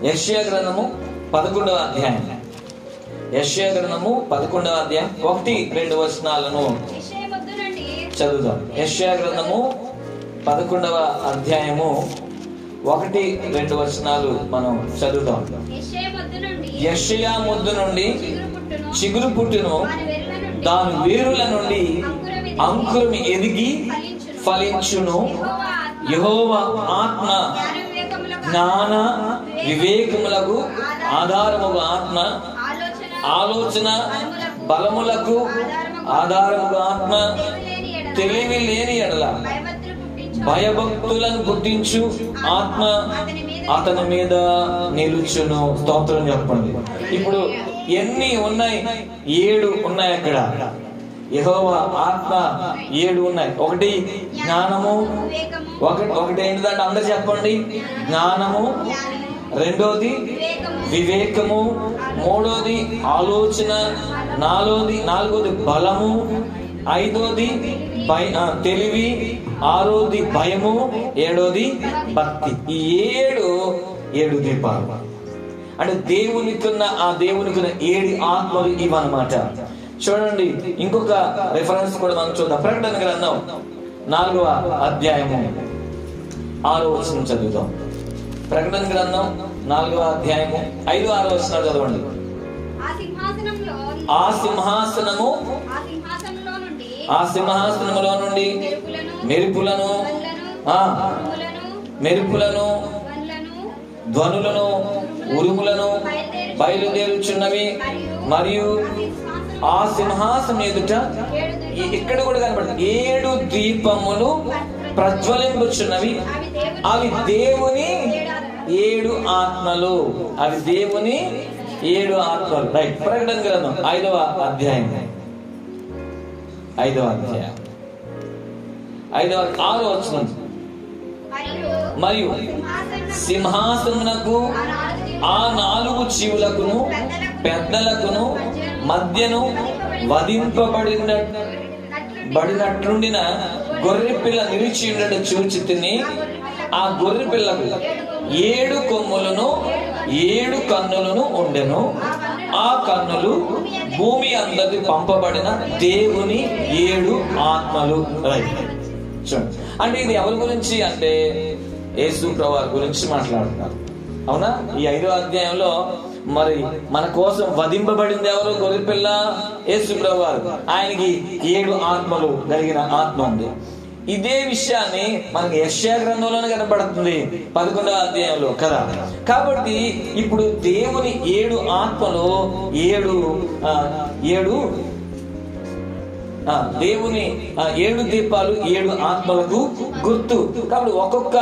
యెషయా గ్రంథము 11వ అధ్యాయం. యెషయా గ్రంథము 11వ అధ్యాయం 1-2 వచనాలను చదువుదాం. యెషయా గ్రంథము 11వ అధ్యాయము 1-2 వచనాలు మనం చదువుదాం. యెషయా మొద్దు నుండి చిగురు పుట్టును, దాని వేరుల నుండి అంకురం ఎదిగి ఫలించును. యెహోవా ఆత్మ జ్ఞాన వివేకములకు ఆధారముగా, ఆత్మ ఆలోచన బలములకు ఆధారముగా, ఆత్మ తెలివి లేని ఎడల భయభక్తులను పుట్టించు ఆత్మ అతని మీద నిలుచును. స్తోత్రం చెప్పండి. ఇప్పుడు ఎన్ని ఉన్నాయి? 7 ఉన్నాయి అక్కడ. యెహోవా ఆత్మ 7 ఉన్నాయి. ఒకటి జ్ఞానము, ఒకటి ఏంటిదంటే అందరు చెప్పండి. జ్ఞానము, రెండోది వివేకము, మూడోది ఆలోచన, నాలుగోది బలము, ఐదోది తెలివి, ఆరోది భయము, ఏడోది భక్తి. ఈ 7 దీపాలు అంటే దేవునికున్న 7 ఆత్మలు ఇవన్నమాట. చూడండి, ఇంకొక రిఫరెన్స్ కూడా మనం చూద్దాం. ప్రకటన గ్రంథం 4వ అధ్యాయము 6వ వచనం చదువుతాం. ప్రకటన గ్రంథం 4వ అధ్యాయము 5-6 వచనాలు చదవండి. ఆ సింహాసనములో నుండి మెరుపులను ధ్వనులను ఉరుములను బయలుదేరుచున్నవి. మరియు ఆ సింహాసనం ఎదుట ఇక్కడ కూడా కనబడుతుంది 7 దీపములు ప్రజ్వలించుచున్నవి. అవి దేవుని 7 ఆత్మలు. అవి దేవుని 7 ఆత్మలు. రైట్. ప్రకటన గ్రంథం 5వ అధ్యాయం 6వ వచనం. మరియు సింహాసనమునకు ఆ 4 జీవులకును పెద్దలకును మధ్యను వధింపబడినట్లుండిన గొర్రె పిల్ల నిలిచి ఉండడం చూచి తిని, ఆ గొర్రె పిల్లకు 7 కొమ్ములను 7 కన్నులను ఉండెను. ఆ కన్నులు భూమి అందరికి పంపబడిన దేవుని 7 ఆత్మలు. రైట్. చూడండి, అంటే ఇది ఎవరి గురించి అంటే యేసు ప్రభువు గురించి మాట్లాడుతున్నారు. అవునా? ఈ 5వ అధ్యాయంలో మరి మన కోసం వధింపబడింది ఎవరు? గొర్రెపిల్ల, యేసు ప్రభువు. ఆయనకి 7 ఆత్మలు కలిగిన ఆత్మ ఉంది. ఇదే విషయాన్ని మనకి యెషయా గ్రంథంలోనే కనబడుతుంది 11వ అధ్యాయంలో కదా. కాబట్టి ఇప్పుడు దేవుని 7 ఆత్మలు దేవుని 7 దీపాలు 7 ఆత్మలకు గుర్తు. కాబట్టి ఒక్కొక్క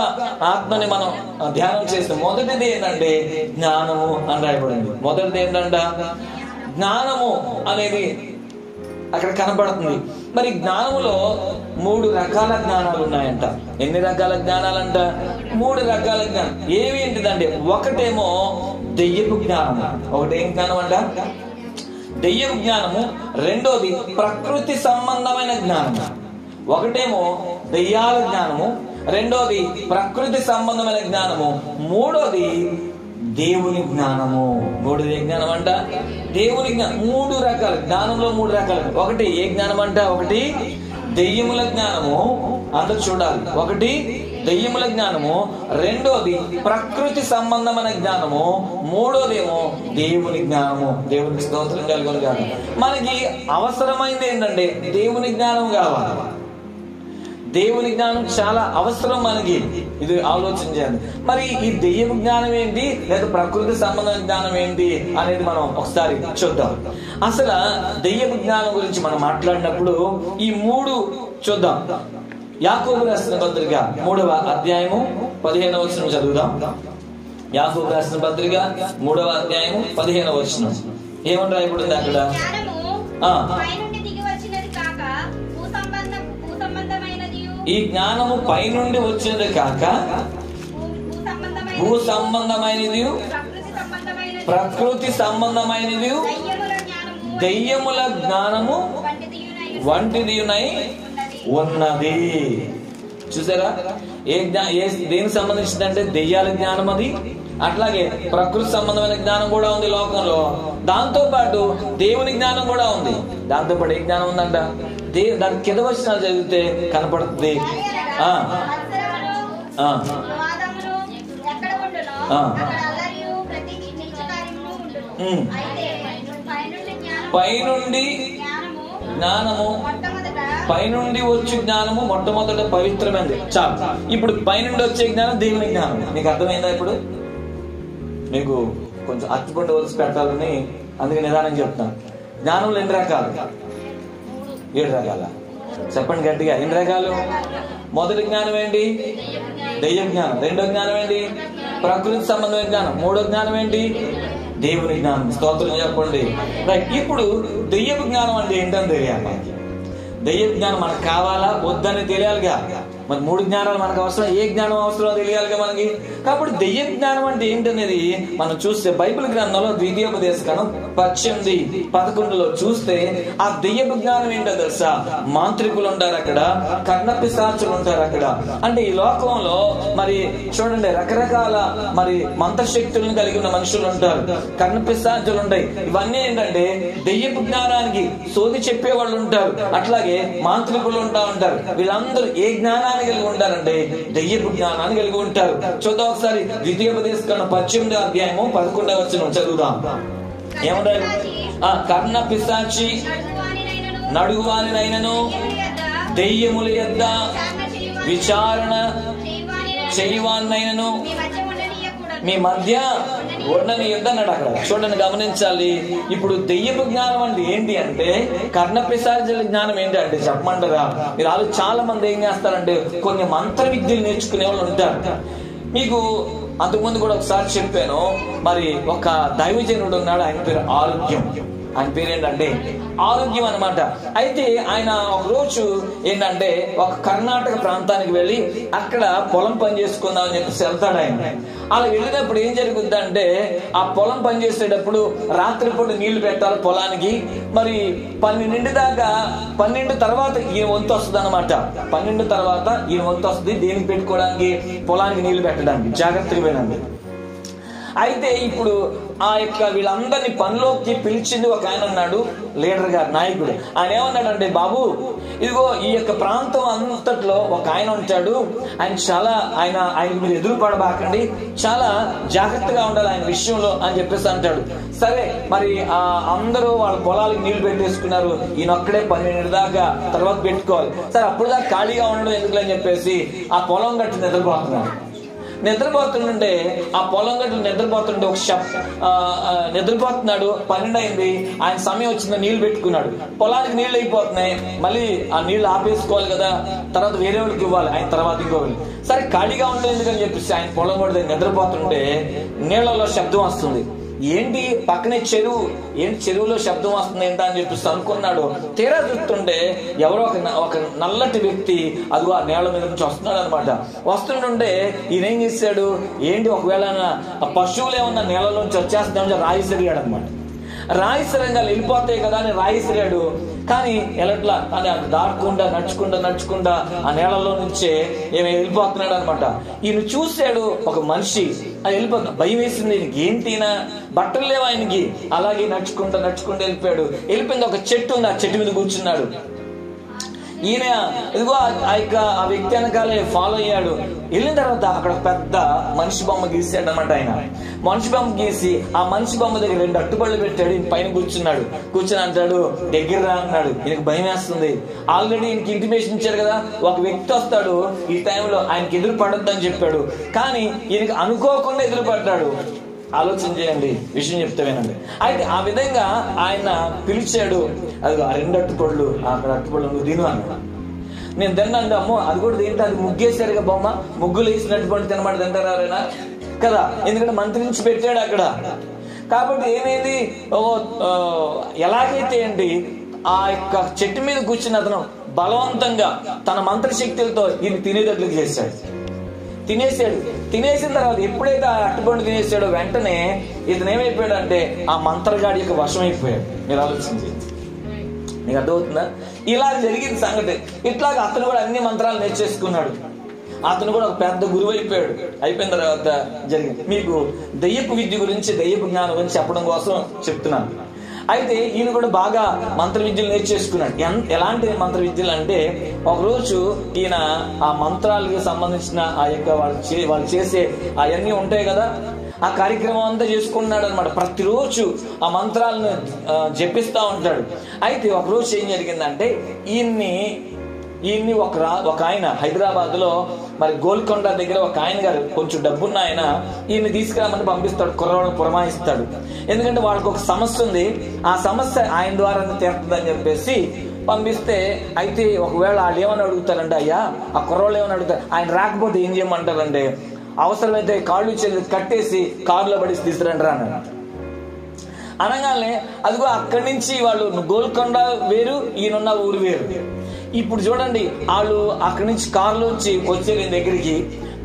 ఆత్మని మనం ధ్యానం చేస్తాం. మొదటిది ఏంటంటే జ్ఞానము అని రాయబడింది. మొదటిది ఏంటంట జ్ఞానము అనేది అక్కడ కనబడుతుంది. మరి జ్ఞానములో 3 రకాల జ్ఞానాలు ఉన్నాయంట. ఎన్ని రకాల జ్ఞానాలంట? 3 రకాల జ్ఞానం. ఏవి ఏంటిదంటే ఒకటేమో దెయ్యపు జ్ఞానము. ఒకటేం జ్ఞానం అంట? దెయ్యపు జ్ఞానము. రెండోది ప్రకృతి సంబంధమైన జ్ఞానము. ఒకటేమో దెయ్యాల జ్ఞానము, రెండోది ప్రకృతి సంబంధమైన జ్ఞానము, మూడోది దేవుని జ్ఞానము. మూడోది ఏ జ్ఞానం అంట? దేవుని జ్ఞానం. 3 రకాలు జ్ఞానంలో 3 రకాలు. ఒకటి ఏ జ్ఞానం అంట? ఒకటి దెయ్యముల జ్ఞానము. అందరూ చూడాలి. ఒకటి దెయ్యముల జ్ఞానము, రెండోది ప్రకృతి సంబంధమైన జ్ఞానము, మూడోదేమో దేవుని జ్ఞానము. దేవునికి స్తోత్రం కలుగును గాక. మనకి అవసరమైంది ఏంటంటే దేవుని జ్ఞానం కావాలి. దేవుని జ్ఞానం చాలా అవసరం మనకి. ఇది ఆలోచన చేయాలి. మరి ఈ దెయ్యపు జ్ఞానం ఏంటి, లేదా ప్రకృతి సంబంధమైన జ్ఞానం ఏంటి అనేది మనం ఒకసారి చూద్దాం. అసలు దెయ్యపు జ్ఞానం గురించి మనం మాట్లాడినప్పుడు ఈ 3 చూద్దాం. యాకోబు రాసిన పత్రిక 3వ అధ్యాయము 15వ వచనం చదువుదాం. యాకోబు రాసిన పత్రిక 3వ అధ్యాయము 15వ వచనం ఏమని రాయబడింది అక్కడ? ఈ జ్ఞానము పైనుండి వచ్చినది కాక భూ సంబంధమైనది, ప్రకృతి సంబంధమైనది, దెయ్యముల జ్ఞానము వంటిది ఉన్నది. చూసారా? దేనికి సంబంధించిందంటే దెయ్యాల జ్ఞానం అది, అట్లాగే ప్రకృతి సంబంధమైన జ్ఞానం కూడా ఉంది లోకంలో. దాంతో పాటు దేవుని జ్ఞానం కూడా ఉంది. దాంతో పాటు ఏ జ్ఞానం ఉందంట? దాని కింద వచనాలు చదివితే కనపడుతుంది. పైనుండి జ్ఞానము, పైనుండి వచ్చే జ్ఞానము మొట్టమొదట పవిత్రమైనది. చాలు. ఇప్పుడు పైనుండి వచ్చే జ్ఞానం దేవుని జ్ఞానం. మీకు అర్థమైందా? ఇప్పుడు మీకు కొంచెం అత్తుకుంటూ వదిలి పెట్టాలని అందుకే నిదానం చెప్తాను. జ్ఞానంలో ఎన్ని రకాలు? 7 రకాల. చెప్పండి గట్టిగా, ఎన్ని రకాలు? మొదటి జ్ఞానం ఏంటి? దైవ జ్ఞానం. రెండో జ్ఞానం ఏంటి? ప్రకృతి సంబంధమైన జ్ఞానం. మూడో జ్ఞానం ఏంటి? దేవుని జ్ఞానం. స్తోత్రం చెప్పండి. రైట్. ఇప్పుడు దెయ్య జ్ఞానం అంటే ఏంటని తెలియాలి మనకి. దెయ్య జ్ఞానం మనకు కావాలా వద్దని తెలియాలిగా. మరి 3 జ్ఞానాలు మనకు అవసరం. ఏ జ్ఞానం అవసరమో తెలియాలిగా మనకి. కాబట్టి దెయ్య జ్ఞానం అంటే ఏంటనేది మనం చూస్తే బైబిల్ గ్రంథంలో ద్వితీయోపదేశకాండం 18:11 చూస్తే ఆ దెయ్య జ్ఞానం ఏంటో తెలుసా? మాంత్రికులు ఉంటారు అక్కడ, కర్ణపిశాచులు ఉంటారు అక్కడ. అంటే ఈ లోకంలో మరి చూడండి, రకరకాల మరి మంత్రశక్తులను కలిగి ఉన్న మనుషులు ఉంటారు, కర్ణపిశాచులు ఉంటాయి. ఇవన్నీ ఏంటంటే దెయ్య జ్ఞానానికి సోది చెప్పేవాళ్ళు ఉంటారు. అట్లాగే మాంత్రికులు ఉంటారు. వీళ్ళందరూ ఏ జ్ఞానాన్ని కలిగి ఉంటారంటే దెయ్యపు జ్ఞానాన్ని కలిగి ఉంటారు. చూద్దాం ఒకసారి ద్వితీయోపదేశకాండం 18వ అధ్యాయము 11వ వచనం చదువుదాం. ఏమంటారు? కర్ణ పిశాచి నడుగువానినైనను దెయ్యముల యొద్ద విచారణ చేయవానినైనను మీ మధ్య ఉండని యుద్ధం అన్నాడు అక్కడ. చూడండి, గమనించాలి. ఇప్పుడు దెయ్యపు జ్ఞానం అంటే ఏంటి అంటే, కర్ణపిశాచుల జ్ఞానం ఏంటి అంటే చెప్పమంటారా? మీరు చాలా మంది ఏం చేస్తారంటే కొన్ని మంత్ర విద్యలు నేర్చుకునే వాళ్ళు ఉంటారు. మీకు అంతకుముందు కూడా ఒకసారి చెప్పాను. మరి ఒక దైవజనుడు ఉన్నాడు, ఆయన పేరు ఆరోగ్యం. ఆయన పేరేంటంటే ఆరోగ్యం అనమాట. అయితే ఆయన ఒక రోజు ఏంటంటే ఒక కర్ణాటక ప్రాంతానికి వెళ్ళి అక్కడ పొలం పని చేసుకుందాం అని చెప్పేసి వెళ్తాడు ఆయన. అలా వెళ్ళినప్పుడు ఏం జరుగుద్దంటే, ఆ పొలం పని చేసేటప్పుడు రాత్రిపూట నీళ్లు పెట్టాలి పొలానికి. మరి 12 దాకా, 12 తర్వాత ఈయన వంతు వస్తుంది అనమాట. 12 తర్వాత ఈయన వంతు వస్తుంది దేనికి పెట్టుకోవడానికి? పొలానికి నీళ్లు పెట్టడానికి. జాగ్రత్తగా వినండి. అయితే ఇప్పుడు ఆ యొక్క వీళ్ళందరినీ పనిలోకి పిలిచింది ఒక ఆయన ఉన్నాడు, లీడర్ గారు, నాయకుడు. ఆయన ఏమన్నాడంటే, బాబు ఇదిగో ఈ యొక్క ప్రాంతం అంతట్లో ఒక ఆయన ఉంటాడు, ఆయనకి మీరు ఎదురు పడబాకండి, చాలా జాగ్రత్తగా ఉండాలి ఆయన విషయంలో అని చెప్పేసి అంటాడు. సరే, మరి అందరూ వాళ్ళ పొలాలకు నీళ్లు పెట్టేసుకున్నారు. ఈయన ఒక్కడే 12 దాకా తర్వాత పెట్టుకోవాలి. సరే, అప్పుడు దాకా ఖాళీగా ఉండడం ఎందుకు అని చెప్పేసి ఆ పొలం గట్టి నిద్రపోతున్నాడు. నిద్రపోతుంటే ఆ పొలం గట్లు నిద్రపోతుంటే నిద్రపోతున్నాడు. 12 అయింది, ఆయన సమయం వచ్చింది, నీళ్లు పెట్టుకున్నాడు. పొలానికి నీళ్లు అయిపోతున్నాయి, మళ్ళీ ఆ నీళ్లు ఆపేసుకోవాలి కదా, తర్వాత వేరే వాళ్ళకి ఇవ్వాలి, ఆయన తర్వాత ఇంకోవాలి. సరే, ఖాళీగా ఉంటుంది ఎందుకని చెప్పేసి ఆయన పొలం కూడా నిద్రపోతుంటే నీళ్లలో శబ్దం వస్తుంది. ఏంటి పక్కనే చెరువు, ఏంటి చెరువులో శబ్దం వస్తుంది ఏంటా అని చెప్పేసి అనుకున్నాడు. తీరా చూస్తుంటే ఎవరో ఒక నల్లటి వ్యక్తి అదిగో ఆ నేల మీద నుంచి వస్తున్నాడు అనమాట. వస్తుంటుంటే ఈయన ఏం చేశాడు, ఏంటి ఒకవేళ పశువులు ఏమన్నా నేలలోంచి వచ్చేస్తుంటే రాయి సరిగాడు అనమాట. రాయి సరంగాలు వెళ్ళిపోతాయి కదా అని రాయి సరిగాడు. కానీ ఎలట్లా అని దాటుకుంటా నడుచుకుంటా ఆ నేలలో నుంచే ఏమి వెళ్ళిపోతున్నాడు అనమాట. ఈయన చూశాడు ఒక మనిషి, అది వెళ్ళిపోతున్నా. భయం వేసింది ఈయనకి. ఏంటినా బట్టలు లేవు ఆయనకి. అలాగే నడుచుకుంటా వెళ్ళిపోయాడు. వెళ్ళిపోయింది, ఒక చెట్టు ఉంది, ఆ చెట్టు మీద కూర్చున్నాడు. ఈయన ఇదిగో ఆ వ్యక్తి వెనకాలే ఫాలో అయ్యాడు. వెళ్ళిన తర్వాత అక్కడ పెద్ద మనిషి బొమ్మ గీసాడు అనమాట. ఆయన మనిషి బొమ్మ గీసి ఆ మనిషి బొమ్మ దగ్గర 2 అట్టుబళ్ళు పెట్టాడు. ఈయన పైన కూర్చుని అంటాడు, దగ్గర రా అన్నాడు. ఈయనకు భయం వేస్తుంది. ఆల్రెడీ ఈయనకి ఇంటిమేషన్ ఇచ్చారు కదా, ఒక వ్యక్తి వస్తాడు ఈ టైంలో, ఆయనకి ఎదురు పడొద్దని చెప్పాడు. కానీ ఈయనకి అనుకోకుండా ఎదురు పడ్డాడు. ఆలోచన చేయండి, విషయం చెప్తే వినండి. అయితే ఆ విధంగా ఆయన పిలిచాడు. అది ఆ 2 అట్టుపళ్ళు, అక్కడ అట్టుపళ్ళు నువ్వు తిను అన్నాడు. నేను తిన్నాను. అమ్మో అది కూడా తింటే అది ముగ్గేశారుగా బొమ్మ, ముగ్గులు వేసినటువంటి తినమాట తింటారా కదా, ఎందుకంటే మంత్రించి పెట్టాడు అక్కడ. కాబట్టి ఏమైంది, ఎలాగైతే అండి ఆ యొక్క చెట్టు మీద కూర్చున్న అతను బలవంతంగా తన మంత్రశక్తులతో ఈయన తినేటట్లుగా చేశాడు. తినేసిన తర్వాత ఎప్పుడైతే ఆ అట్టుపండు తినేసాడో వెంటనే ఇతను ఏమైపోయాడు అంటే ఆ మంత్రగాడి యొక్క వశం అయిపోయాడు. మీరు ఆలోచించి, నీకు అర్థమవుతుందా? ఇలా జరిగింది సంగతి. ఇట్లాగా అతను కూడా అన్ని మంత్రాలు నేర్చేసుకున్నాడు. అతను కూడా ఒక పెద్ద గురువు అయిపోయాడు. అయిపోయిన తర్వాత జరిగింది. మీకు దెయ్యపు విద్య గురించి, దెయ్యపు జ్ఞానం గురించి చెప్పడం కోసం చెప్తున్నాను. అయితే ఈయన కూడా బాగా మంత్ర విద్యలు నేర్చేసుకున్నాడు. ఎలాంటి మంత్ర విద్యలు అంటే, ఒకరోజు ఈయన ఆ మంత్రాలకు సంబంధించిన ఆ యొక్క వాళ్ళు చేసే అవన్నీ ఉంటాయి కదా, ఆ కార్యక్రమం అంతా చేసుకున్నాడు అనమాట. ప్రతిరోజు ఆ మంత్రాలను జపిస్తూ ఉంటాడు. అయితే ఒకరోజు ఏం జరిగిందంటే, ఈయన్ని ఒక ఆయన హైదరాబాద్ లో మరి గోల్కొండ దగ్గర ఒక ఆయన గారు కొంచెం డబ్బున్న ఆయన ఈయన్ని తీసుకురామని పంపిస్తాడు. కుర్రవాళ్ళని పురమాయిస్తాడు. ఎందుకంటే వాళ్ళకి ఒక సమస్య ఉంది, ఆ సమస్య ఆయన ద్వారా తీరుతుందని చెప్పేసి పంపిస్తే, అయితే ఒకవేళ వాళ్ళు ఏమని అడుగుతారంటే, అయ్యా ఆ కుర్రవాళ్ళు ఏమని అడుగుతారు, ఆయన రాకపోతే ఏం చేయమంటారంటే, అవసరమైతే కాళ్ళు చేతులు కట్టేసి కారులో పడి తీసుకురండి అన్నాడు. అనగానే అదిగో అక్కడి నుంచి వాళ్ళు గోల్కొండ వేరు, ఈయనున్న ఊరు వేరు. ఇప్పుడు చూడండి, వాళ్ళు అక్కడి నుంచి కారులోంచి వచ్చారు ఈయన దగ్గరికి.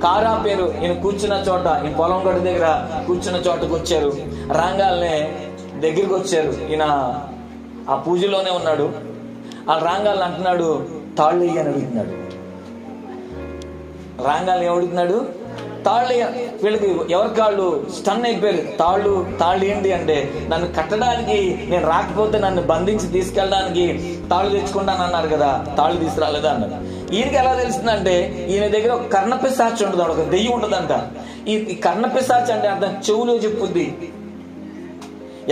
కారా పేరు ఈయన కూర్చున్న చోట, ఈయన పొలం గడ్డ దగ్గర కూర్చున్న చోటకు వచ్చారు. రాంగాల్నే దగ్గరికి వచ్చారు. ఈయన ఆ పూజలోనే ఉన్నాడు. ఆ రాంగాల్ని అంటున్నాడు, తాళ్ళు అని అడుగుతున్నాడు. రాంగాల్ని ఏమడుగుతున్నాడు, తాళ్ళు. వీళ్ళకి ఎవరి కాళ్ళు స్టన్ అయిపోయారు. తాళ్ళు ఏంటి అంటే, నన్ను కట్టడానికి నేను రాకపోతే నన్ను బంధించి తీసుకెళ్ళడానికి తాళ్ళు తెచ్చుకుంటాను అన్నారు కదా, తాళ్ళు తీసుకురాలేదా అన్నారు. ఈయనకి ఎలా తెలుస్తుందంటే, ఈయన దగ్గర ఒక కర్ణపిశాచి ఉంటుంది, ఒక దెయ్యం ఉంటుందంట. ఈ కర్ణపిశాచి అంటే అర్థం చెవులో చెప్పుద్ది.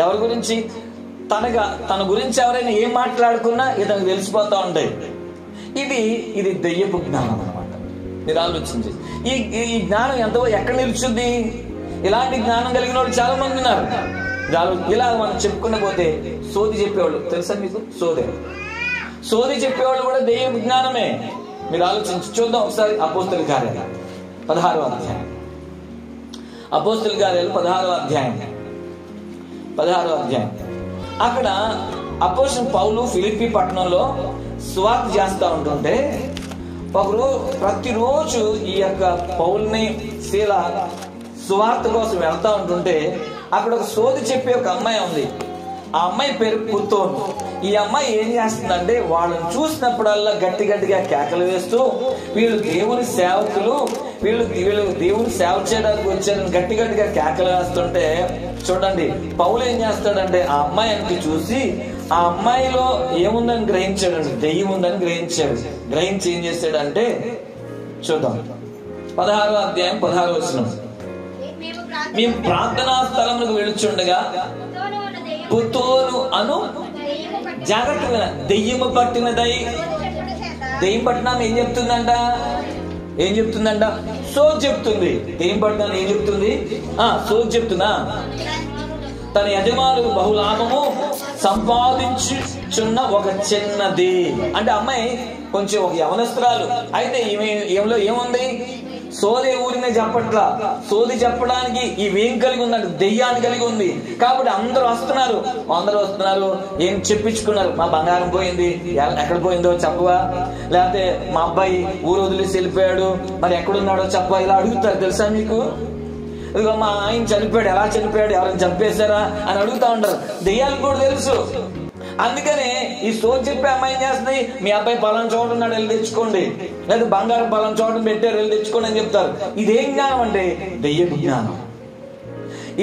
ఎవరి గురించి? తన గురించి ఎవరైనా ఏం మాట్లాడుకున్నా ఇతనికి తెలిసిపోతా ఉంటాయి. ఇది దెయ్యపు జ్ఞానం అనమాట. మీరు ఆలోచించి, ఈ జ్ఞానం ఎక్కడ నిలుచుంది? ఇలాంటి జ్ఞానం కలిగిన వాళ్ళు చాలా మంది ఉన్నారు. ఇలా మనం చెప్పుకున్న పోతే సోది చెప్పేవాళ్ళు తెలుసా మీకు? సోది చెప్పేవాళ్ళు కూడా దెయ్య జ్ఞానమే. మీరు ఆలోచించి చూద్దాం ఒకసారి. అపోస్తల కార్యాలు 16వ అధ్యాయం. అపోస్తల కార్యాలు 16వ అధ్యాయం. అక్కడ అపోస్తలుడైన పౌలు ఫిలిప్పీ పట్టణంలో సువార్త చేస్తూ ఉంటుంటే, ప్రతిరోజు ఈ యొక్క పౌల్ని శీల సువార్త కోసం వెళ్తా ఉంటుంటే, అక్కడ ఒక సోది చెప్పే ఒక అమ్మాయి ఉంది. ఆ అమ్మాయి పేరు పుత్తోను. ఈ అమ్మాయి ఏం చేస్తుందంటే, వాళ్ళని చూసినప్పుడల్లా గట్టిగా కేకలు వేస్తూ, వీళ్ళు దేవుని సేవకులు, వీళ్ళు దేవుని సేవ చేయడానికి వచ్చారని గట్టిగా కేకలు వేస్తుంటే, చూడండి పౌలు ఏం చేస్తాడంటే, ఆ అమ్మాయికి చూసి ఆ అమ్మాయిలో ఏముందని గ్రహించాడండి, దెయ్యం ఉందని గ్రహించి ఏం చేశాడంటే, చూద్దాం 16వ అధ్యాయం 16వ వచనం. మేము ప్రార్థనా స్థలములకు వెళుచుండగా పుత్తోను అను, జాగ్రత్తగా, దెయ్యము పట్టినదై, దెయ్యం పట్టినా ఏం చెప్తుందంట? సోది చెప్తుంది. దెయ్యం పట్టినా ఏం చెప్తుంది? సోది చెప్తుందా? తన యజమానులకు బహులాభము సంపాదించుచున్న ఒక చిన్నది. అంటే అమ్మాయి కొంచెం ఒక యవనస్తురాలు. అయితే ఈమెలో ఏముంది? సోది ఊరినే చెప్పట్లా. సోది చెప్పడానికి ఇవేం కలిగి ఉందంటే, దెయ్యాన్ని కలిగి ఉంది. కాబట్టి అందరూ వస్తున్నారు. ఏం చెప్పించుకున్నారు? మా బంగారం పోయింది, ఎక్కడ పోయిందో చెప్పవా? లేకపోతే మా అబ్బాయి ఊరు వదిలేసి వెళ్ళిపోయాడు, మరి ఎక్కడున్నాడో చెప్పవా? ఇలా అడుగుతారు. తెలుసా మీకు? ఇదిగో మా ఆయన చనిపోయాడు, ఎలా చనిపోయాడు, ఎవరైనా చంపేశారా అని అడుగుతా ఉంటారు. దెయ్యాలకు కూడా తెలుసు. అందుకనే ఈ సోది చెప్పే అమ్మాయి ఏం చేస్తుంది? మీ అబ్బాయి పలానా చోట ఉన్నాడు, వెళ్ళి తెచ్చుకోండి, లేదా బంగారం పలానా చోట పెట్టారు, వెళ్ళి తెచ్చుకోండి అని చెప్తారు. ఇదేం జ్ఞానం అంటే? దెయ్య జ్ఞానం.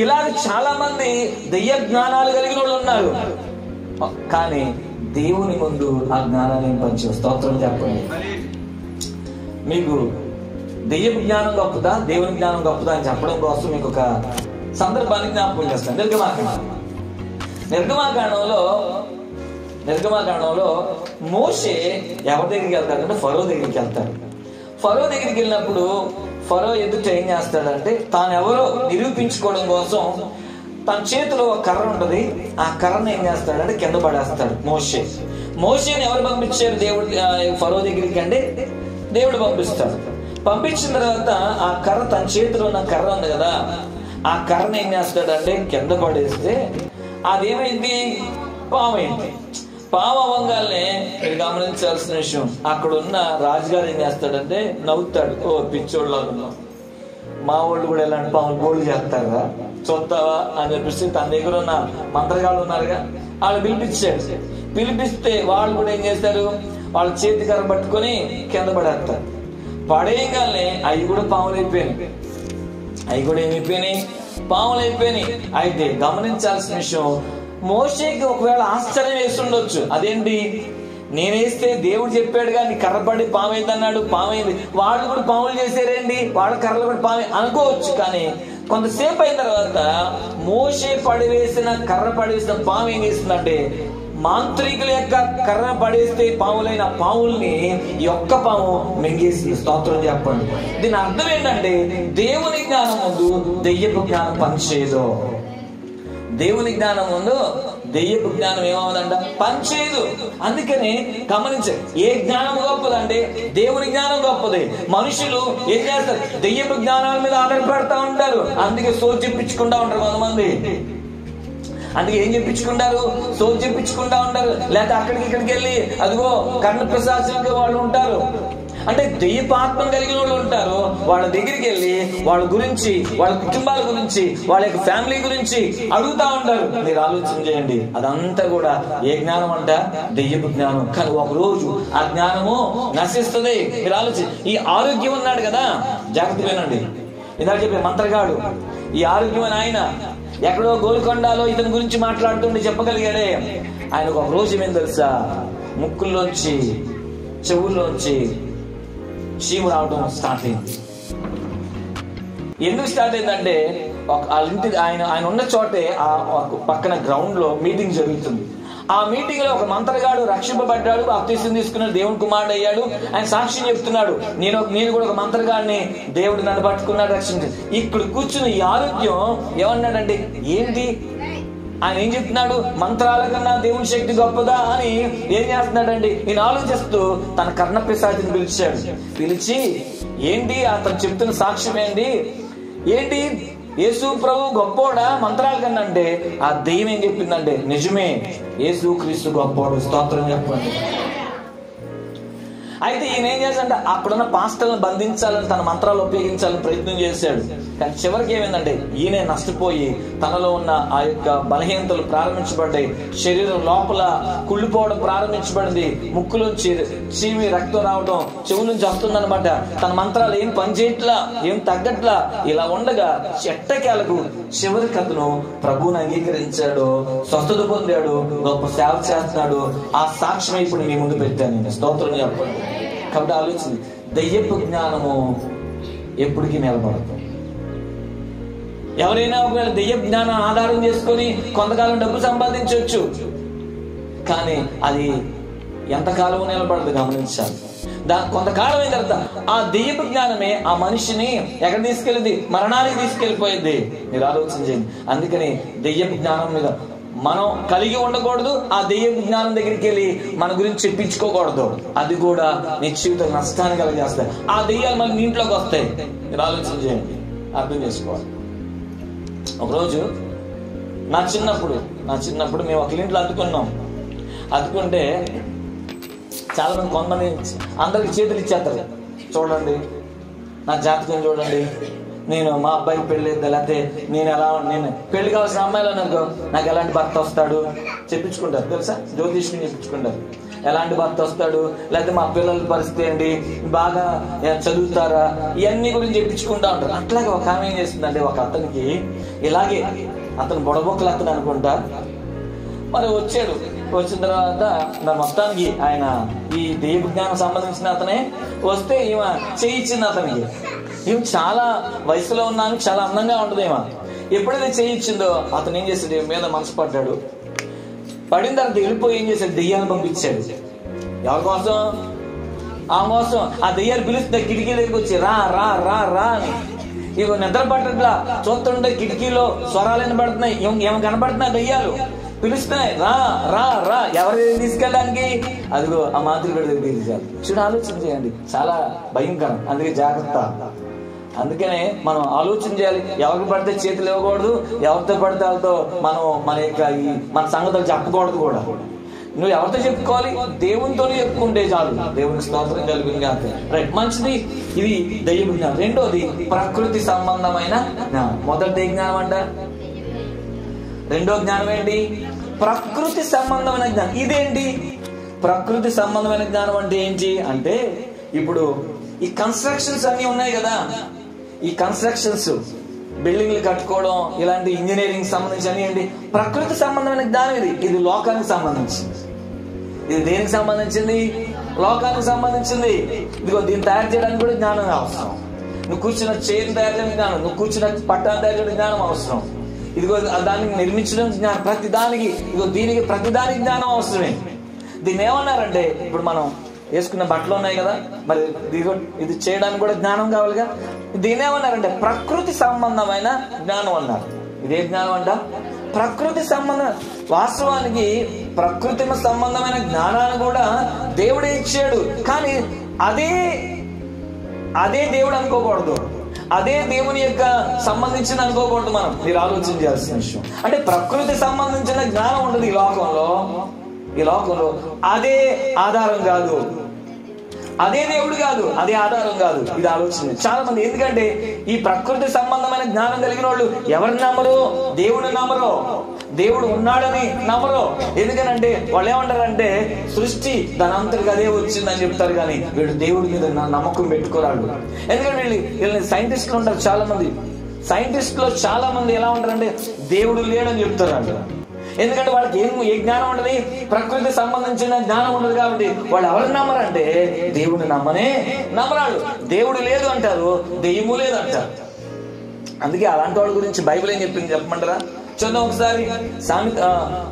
ఇలాగ చాలా మంది దెయ్య జ్ఞానాలు కలిగిన వాళ్ళు ఉన్నారు. కానీ దేవుని ముందు ఆ జ్ఞానాన్ని పంచి స్తోత్రం చెప్పండి. మీకు దెయ్య జ్ఞానం గొప్పదా, దేవుని జ్ఞానం గొప్పదా అని చెప్పడం కోసం మీకు ఒక సందర్భాన్ని జ్ఞాపకం చేస్తాను. నిర్గమాకాండంలో మోషే ఎవరి దగ్గరికి వెళ్తాడంటే, ఫరో దగ్గరికి వెళ్తాడు. ఫరో దగ్గరికి వెళ్ళినప్పుడు ఫరో ఎదుట ఏం చేస్తాడంటే, తాను ఎవరో నిరూపించుకోవడం కోసం తన చేతిలో ఒక కర్ర ఉంటుంది. ఆ కర్రను ఏం చేస్తాడంటే కింద పడేస్తాడు. మోషేని ఎవరు పంపించారు? దేవుడు ఫరో దగ్గరికి అంటే దేవుడు పంపిస్తాడు. పంపించిన తర్వాత ఆ కర్ర, తన చేతిలో ఉన్న కర్ర ఉంది కదా, ఆ కర్రను ఏం చేస్తాడంటే కింద పడేస్తే అదేమైంది? పామైంది. పాము అవ్వగానే మీరు గమనించాల్సిన విషయం, అక్కడ ఉన్న రాజుగారు ఏం చేస్తాడంటే నవ్వుతాడు. ఓ పిచ్చోళ్ళు, మా వాళ్ళు కూడా ఇలాంటి పాములు గోళ్ళు చేస్తారా, చూస్తావా అని చెప్పేసి తన దగ్గర ఉన్న మంత్రగాళ్ళు ఉన్నారుగా, వాళ్ళు పిలిపిస్తే వాళ్ళు కూడా ఏం చేస్తారు? వాళ్ళ చేతి కర్ర పట్టుకొని కింద పడేస్తారు. పడేయగానే అవి కూడా పాములు అయిపోయినాయి. అవి కూడా ఏమైపోయినాయి? పాములు అయిపోయినాయి. అయితే గమనించాల్సిన విషయం, మోషేకి ఒకవేళ ఆశ్చర్యం వేసి ఉండొచ్చు. అదేంటి, నేనేస్తే దేవుడు చెప్పాడుగా నీ కర్రపడి పామైంది అన్నాడు, పామైంది, వాళ్ళు కూడా పాములు చేశారేంటి, వాళ్ళ కర్రలు పడి పామే అనుకోవచ్చు. కానీ కొంతసేపు అయిన తర్వాత మోషే పడివేసిన కర్ర పడివేసిన పాము ఏం చేస్తుందంటే, మాంత్రికుల యొక్క కర్ర పడేస్తే పాములైన పాముల్ని ఈ ఒక్క పాము మింగేసింది. స్తోత్రం చెప్పండి. దీని అర్థం ఏంటంటే, దేవుని జ్ఞానం ముందు దెయ్యపు జ్ఞానం పనిచేయదు. దేవుని జ్ఞానం ముందు దెయ్యపు జ్ఞానం ఏమవుదంట? పనిచేయదు. అందుకని గమనించే, ఏ జ్ఞానం గొప్పదంటే దేవుని జ్ఞానం గొప్పది. మనుషులు ఏం చేస్తారు? దెయ్యపు జ్ఞానాల మీద ఆధారపడతా ఉంటారు. అందుకే సోచి చెప్పించుకుంటా ఉంటారు కొంతమంది. అందుకే ఏం చెప్పించుకుంటారు? సోచి చెప్పించుకుంటా ఉంటారు. లేకపోతే అక్కడికి ఇక్కడికి వెళ్ళి అదిగో కర్ణ ప్రసాదులు వాళ్ళు ఉంటారు. అంటే దెయ్యపాత్మను కలిగిన వాళ్ళు ఉంటారు. వాళ్ళ దగ్గరికి వెళ్ళి వాళ్ళ గురించి, వాళ్ళ కుటుంబాల గురించి, వాళ్ళ యొక్క ఫ్యామిలీ గురించి అడుగుతా ఉంటారు. మీరు ఆలోచన చేయండి, అదంతా కూడా ఏ జ్ఞానం అంట? దెయ్యపు జ్ఞానం. కానీ ఒక రోజు ఆ జ్ఞానము నశిస్తుంది. మీరు ఆలోచన, ఈ ఆరోగ్యం ఉన్నాడు కదా, జాగ్రత్త వినండి. ఇందాక చెప్పే మంత్రగాడు, ఈ ఆరోగ్యమైన ఆయన ఎక్కడో గోల్కొండలో ఇతని గురించి మాట్లాడుతుండే చెప్పగలిగాడే. ఆయనకు ఒక రోజు ఏమేం తెలుసా? ముక్కుల్లోంచి చెవుల్లోంచి చీము రావడం స్టార్ట్ అయింది. ఎందుకు స్టార్ట్ అయిందంటే, ఆయన ఉన్న చోటే ఆ పక్కన గ్రౌండ్ లో మీటింగ్ జరుగుతుంది. ఆ మీటింగ్ లో ఒక మంత్రగాడు రక్షింపబడ్డాడు, బాప్తిసం తీసుకున్నాడు, దేవుని కుమారుడు అయ్యాడు. ఆయన సాక్ష్యం చెప్తున్నాడు, నేను కూడా ఒక మంత్రగాడిని, దేవుడు నన్ను పట్టుకున్నాడు, రక్షించాడు. ఇక్కడ కూర్చుని ఈ ఆరోగ్యం ఏమన్నాడంటే, ఏంటి ఆయన ఏం చెప్తున్నాడు? మంత్రాల కన్నా దేవుని శక్తి గొప్పదా అని ఏం చేస్తున్నాడండి? ఈయన ఆలోచిస్తూ తన కర్ణ పిశాచిని పిలిచాడు. పిలిచి, ఏంటి అతను చెప్తున్న సాక్ష్యం ఏంటి యేసు ప్రభు గొప్పోడా మంత్రాల కన్నా అంటే? ఆ దెయ్యం ఏం చెప్పిందంటే, నిజమే, యేసు క్రీస్తు గొప్పోడు. స్తోత్రం చెప్పండి. అయితే ఈయన ఏం చేశాడంటే, అక్కడున్న పాస్టర్లను బంధించాలని, తన మంత్రాలు ఉపయోగించాలని ప్రయత్నం చేశాడు. కానీ చివరికి ఏమైందంటే, ఈయనే నష్టపోయి తనలో ఉన్న ఆ యొక్క బలహీనతలు ప్రారంభించబడ్డాయి. శరీరం లోపల కుళ్ళిపోవడం ప్రారంభించబడింది. ముక్కులోంచి చీమి రక్తం రావడం, చెవు నుంచి వస్తుందన్నమాట. తన మంత్రాలు ఏం పనిచేయట్లా, ఏం తగ్గట్లా. ఇలా ఉండగా చెట్టకేలకు చివరికి అతను ప్రభువుని అంగీకరించాడు, స్వస్థత పొందాడు, గొప్ప సేవ చేస్తున్నాడు. ఆ సాక్ష్యం ఇప్పుడు మీ ముందు పెట్టాను నేను. స్తోత్రం చెప్పండి. కాబట్టి ఆలోచించి, దయ్యపు జ్ఞానము ఎప్పటికీ నిలబడదు. ఎవరైనా ఒకవేళ దెయ్య జ్ఞానం ఆధారం చేసుకొని కొంతకాలం డబ్బు సంపాదించవచ్చు, కానీ అది ఎంతకాలం నిలబడదు గమనించాలి. కొంతకాలం అయిన తర్వాత ఆ దెయ్యపు జ్ఞానమే ఆ మనిషిని ఎక్కడ తీసుకెళ్ళింది? మరణానికి తీసుకెళ్ళిపోయింది. మీరు ఆలోచన చేయండి. అందుకని దెయ్యపు జ్ఞానం మీద మనం కలిగి ఉండకూడదు. ఆ దెయ్యపు జ్ఞానం దగ్గరికి వెళ్ళి మన గురించి చెప్పించుకోకూడదు. అది కూడా నీ జీవితం నష్టాన్ని కలిగేస్తాయి. ఆ దెయ్యాలు మన ఇంట్లోకి వస్తాయి. మీరు ఆలోచన చేయండి, అర్థం చేసుకోవాలి. ఒకరోజు నా చిన్నప్పుడు మేము ఒక ఇంట్లో అతుకుంటే చాలా మంది, కొంతమంది అందరికి చేతులు ఇచ్చేస్తారు. చూడండి నా జాతకం చూడండి, నేను మా అబ్బాయికి పెళ్ళి, లేకపోతే నేను పెళ్లి కావాల్సిన అమ్మాయిలు అనుకో, నాకు ఎలాంటి భర్త వస్తాడు చెప్పించుకుంటారు. తెలుసా, జ్యోతిష్ని చెప్పించుకుంటారు. ఎలాంటి భర్త వస్తాడు, లేకపోతే మా పిల్లల పరిస్థితి ఏంటి, బాగా చదువుతారా, ఇవన్నీ గురించి చెప్పించుకుంటా ఉంటారు. అట్లాగే ఒక ఆమె ఏం చేస్తుందంటే, ఒక అతనికి ఇలాగే, అతను బొడబొక్కలు అతను అనుకుంటా, మరి వచ్చాడు. వచ్చిన తర్వాత మొత్తానికి ఆయన ఈ దైవ జ్ఞానం సంబంధించిన అతనే వస్తే ఈమె చేయించింది అతనికి. ఈమె చాలా వయసులో ఉన్నాను, చాలా అందంగా ఉంటుంది ఈమె. ఎప్పుడైతే చేయించిందో అతను ఏం చేశాడు, మీద మనసు పడ్డాడు. పడిన తర్వాత వెళ్ళిపోయి ఏం చేశాడు, దెయ్యాన్ని పంపించాడు. ఎవరి కోసం? ఆ కోసం. ఆ దెయ్యాలు పిలుస్తే కిటికీ దగ్గరికి వచ్చి రా రా రా రా అని. ఇక నిద్ర పట్టట్లా, చూస్తుంటే కిటికీలో స్వరాలు వినబడుతున్నాయి, ఏమో కనబడుతున్నాయి, దెయ్యాలు పిలుస్తున్నాయి, రా రా రా. ఎవరి తీసుకెళ్ళడానికి? అదిగో ఆ మాంత్రికుడి దగ్గర తీసుకెళ్ళాలి. చూడ, ఆలోచన చేయండి, చాలా భయంకరం. అందుకే జాగ్రత్త. అందుకనే మనం ఆలోచన చేయాలి. ఎవరికి పడితే చేతులు ఇవ్వకూడదు, ఎవరితో పడితే వాళ్ళతో మనం మన సంగతులు చెప్పకూడదు కూడా. నువ్వు ఎవరితో చెప్పుకోవాలి? దేవునితోనే చెప్పుకుంటే చాలు. దేవునికి స్తోత్రం కలిగింది అంతే. రైట్, మంచిది. ఇది దైవ జ్ఞానం. రెండోది ప్రకృతి సంబంధమైన జ్ఞానం. మొదటి జ్ఞానం అంట, రెండో జ్ఞానం ఏంటి? ప్రకృతి సంబంధమైన జ్ఞానం. ఇదేంటి ప్రకృతి సంబంధమైన జ్ఞానం అంటే? ఏంటి అంటే, ఇప్పుడు ఈ కన్స్ట్రక్షన్స్ అన్ని ఉన్నాయి కదా, ఈ కన్స్ట్రక్షన్స్, బిల్డింగ్లు కట్టుకోవడం, ఇలాంటి ఇంజనీరింగ్ సంబంధించి అని ఏంటి, ప్రకృతి సంబంధమైన జ్ఞానం. ఇది లోకానికి సంబంధించింది. ఇది దేనికి సంబంధించింది? లోకానికి సంబంధించింది. ఇదిగో దీన్ని తయారు చేయడానికి కూడా జ్ఞానం అవసరం. నువ్వు కూర్చున్న చైర్ తయారు చేయడానికి జ్ఞానం, నువ్వు కూర్చున్న పట్టాన్ని తయారు చేయడానికి జ్ఞానం అవసరం. ఇదిగో దాన్ని నిర్మించడం జ్ఞానం, ప్రతి దానికి, ఇదిగో దీనికి ప్రతి దానికి జ్ఞానం అవసరమే. దీన్ని ఏమన్నారంటే, ఇప్పుడు మనం వేసుకున్న బట్టలు ఉన్నాయి కదా, మరి ఇది చేయడానికి కూడా జ్ఞానం కావాలిగా. దీన్ని ఏమన్నారంటే ప్రకృతి సంబంధమైన జ్ఞానం అన్నారు. ఇదే జ్ఞానం అంట, ప్రకృతి సంబంధం. వాస్తవానికి ప్రకృతి సంబంధమైన జ్ఞానాన్ని కూడా దేవుడే ఇచ్చాడు. కానీ అదే దేవుడు అనుకోకూడదు, అదే దేవుని యొక్క సంబంధించిన అనుకోకూడదు. మీరు ఆలోచన చేయాల్సిన విషయం అంటే ప్రకృతి సంబంధించిన జ్ఞానం ఉండదు ఈ లోకంలో. అదే ఆధారం కాదు, అదే దేవుడు కాదు, అదే ఆధారం కాదు. ఇది ఆలోచన చాలా మంది. ఎందుకంటే ఈ ప్రకృతి సంబంధమైన జ్ఞానం కలిగిన వాళ్ళు ఎవరిని నమ్మరు? దేవుడిని నమ్మరు, దేవుడు ఉన్నాడని నమ్మరు. ఎందుకనంటే వాళ్ళు ఏమంటారంటే సృష్టి దానంతటికి అదే వచ్చిందని చెప్తారు, కానీ వీళ్ళు దేవుడి మీద నమ్మకం పెట్టుకోరాడు. ఎందుకంటే వీళ్ళని సైంటిస్టులు ఉంటారు చాలా మంది. సైంటిస్టులు చాలా మంది ఎలా ఉంటారంటే దేవుడు లేడని చెప్తారు. ఎందుకంటే వాళ్ళకి ఏ జ్ఞానం ఉండదు, ప్రకృతి సంబంధించిన జ్ఞానం ఉండదు. కాబట్టి వాళ్ళు ఎవరిని నమ్మరంటే దేవుడిని నమ్మరాడు. దేవుడు లేదు అంటారు, దెయ్యము లేదు అంటారు. అందుకే అలాంటి వాళ్ళ గురించి బైబిల్ ఏం చెప్పింది చెప్పమంటారా? చూద్దాం ఒకసారి.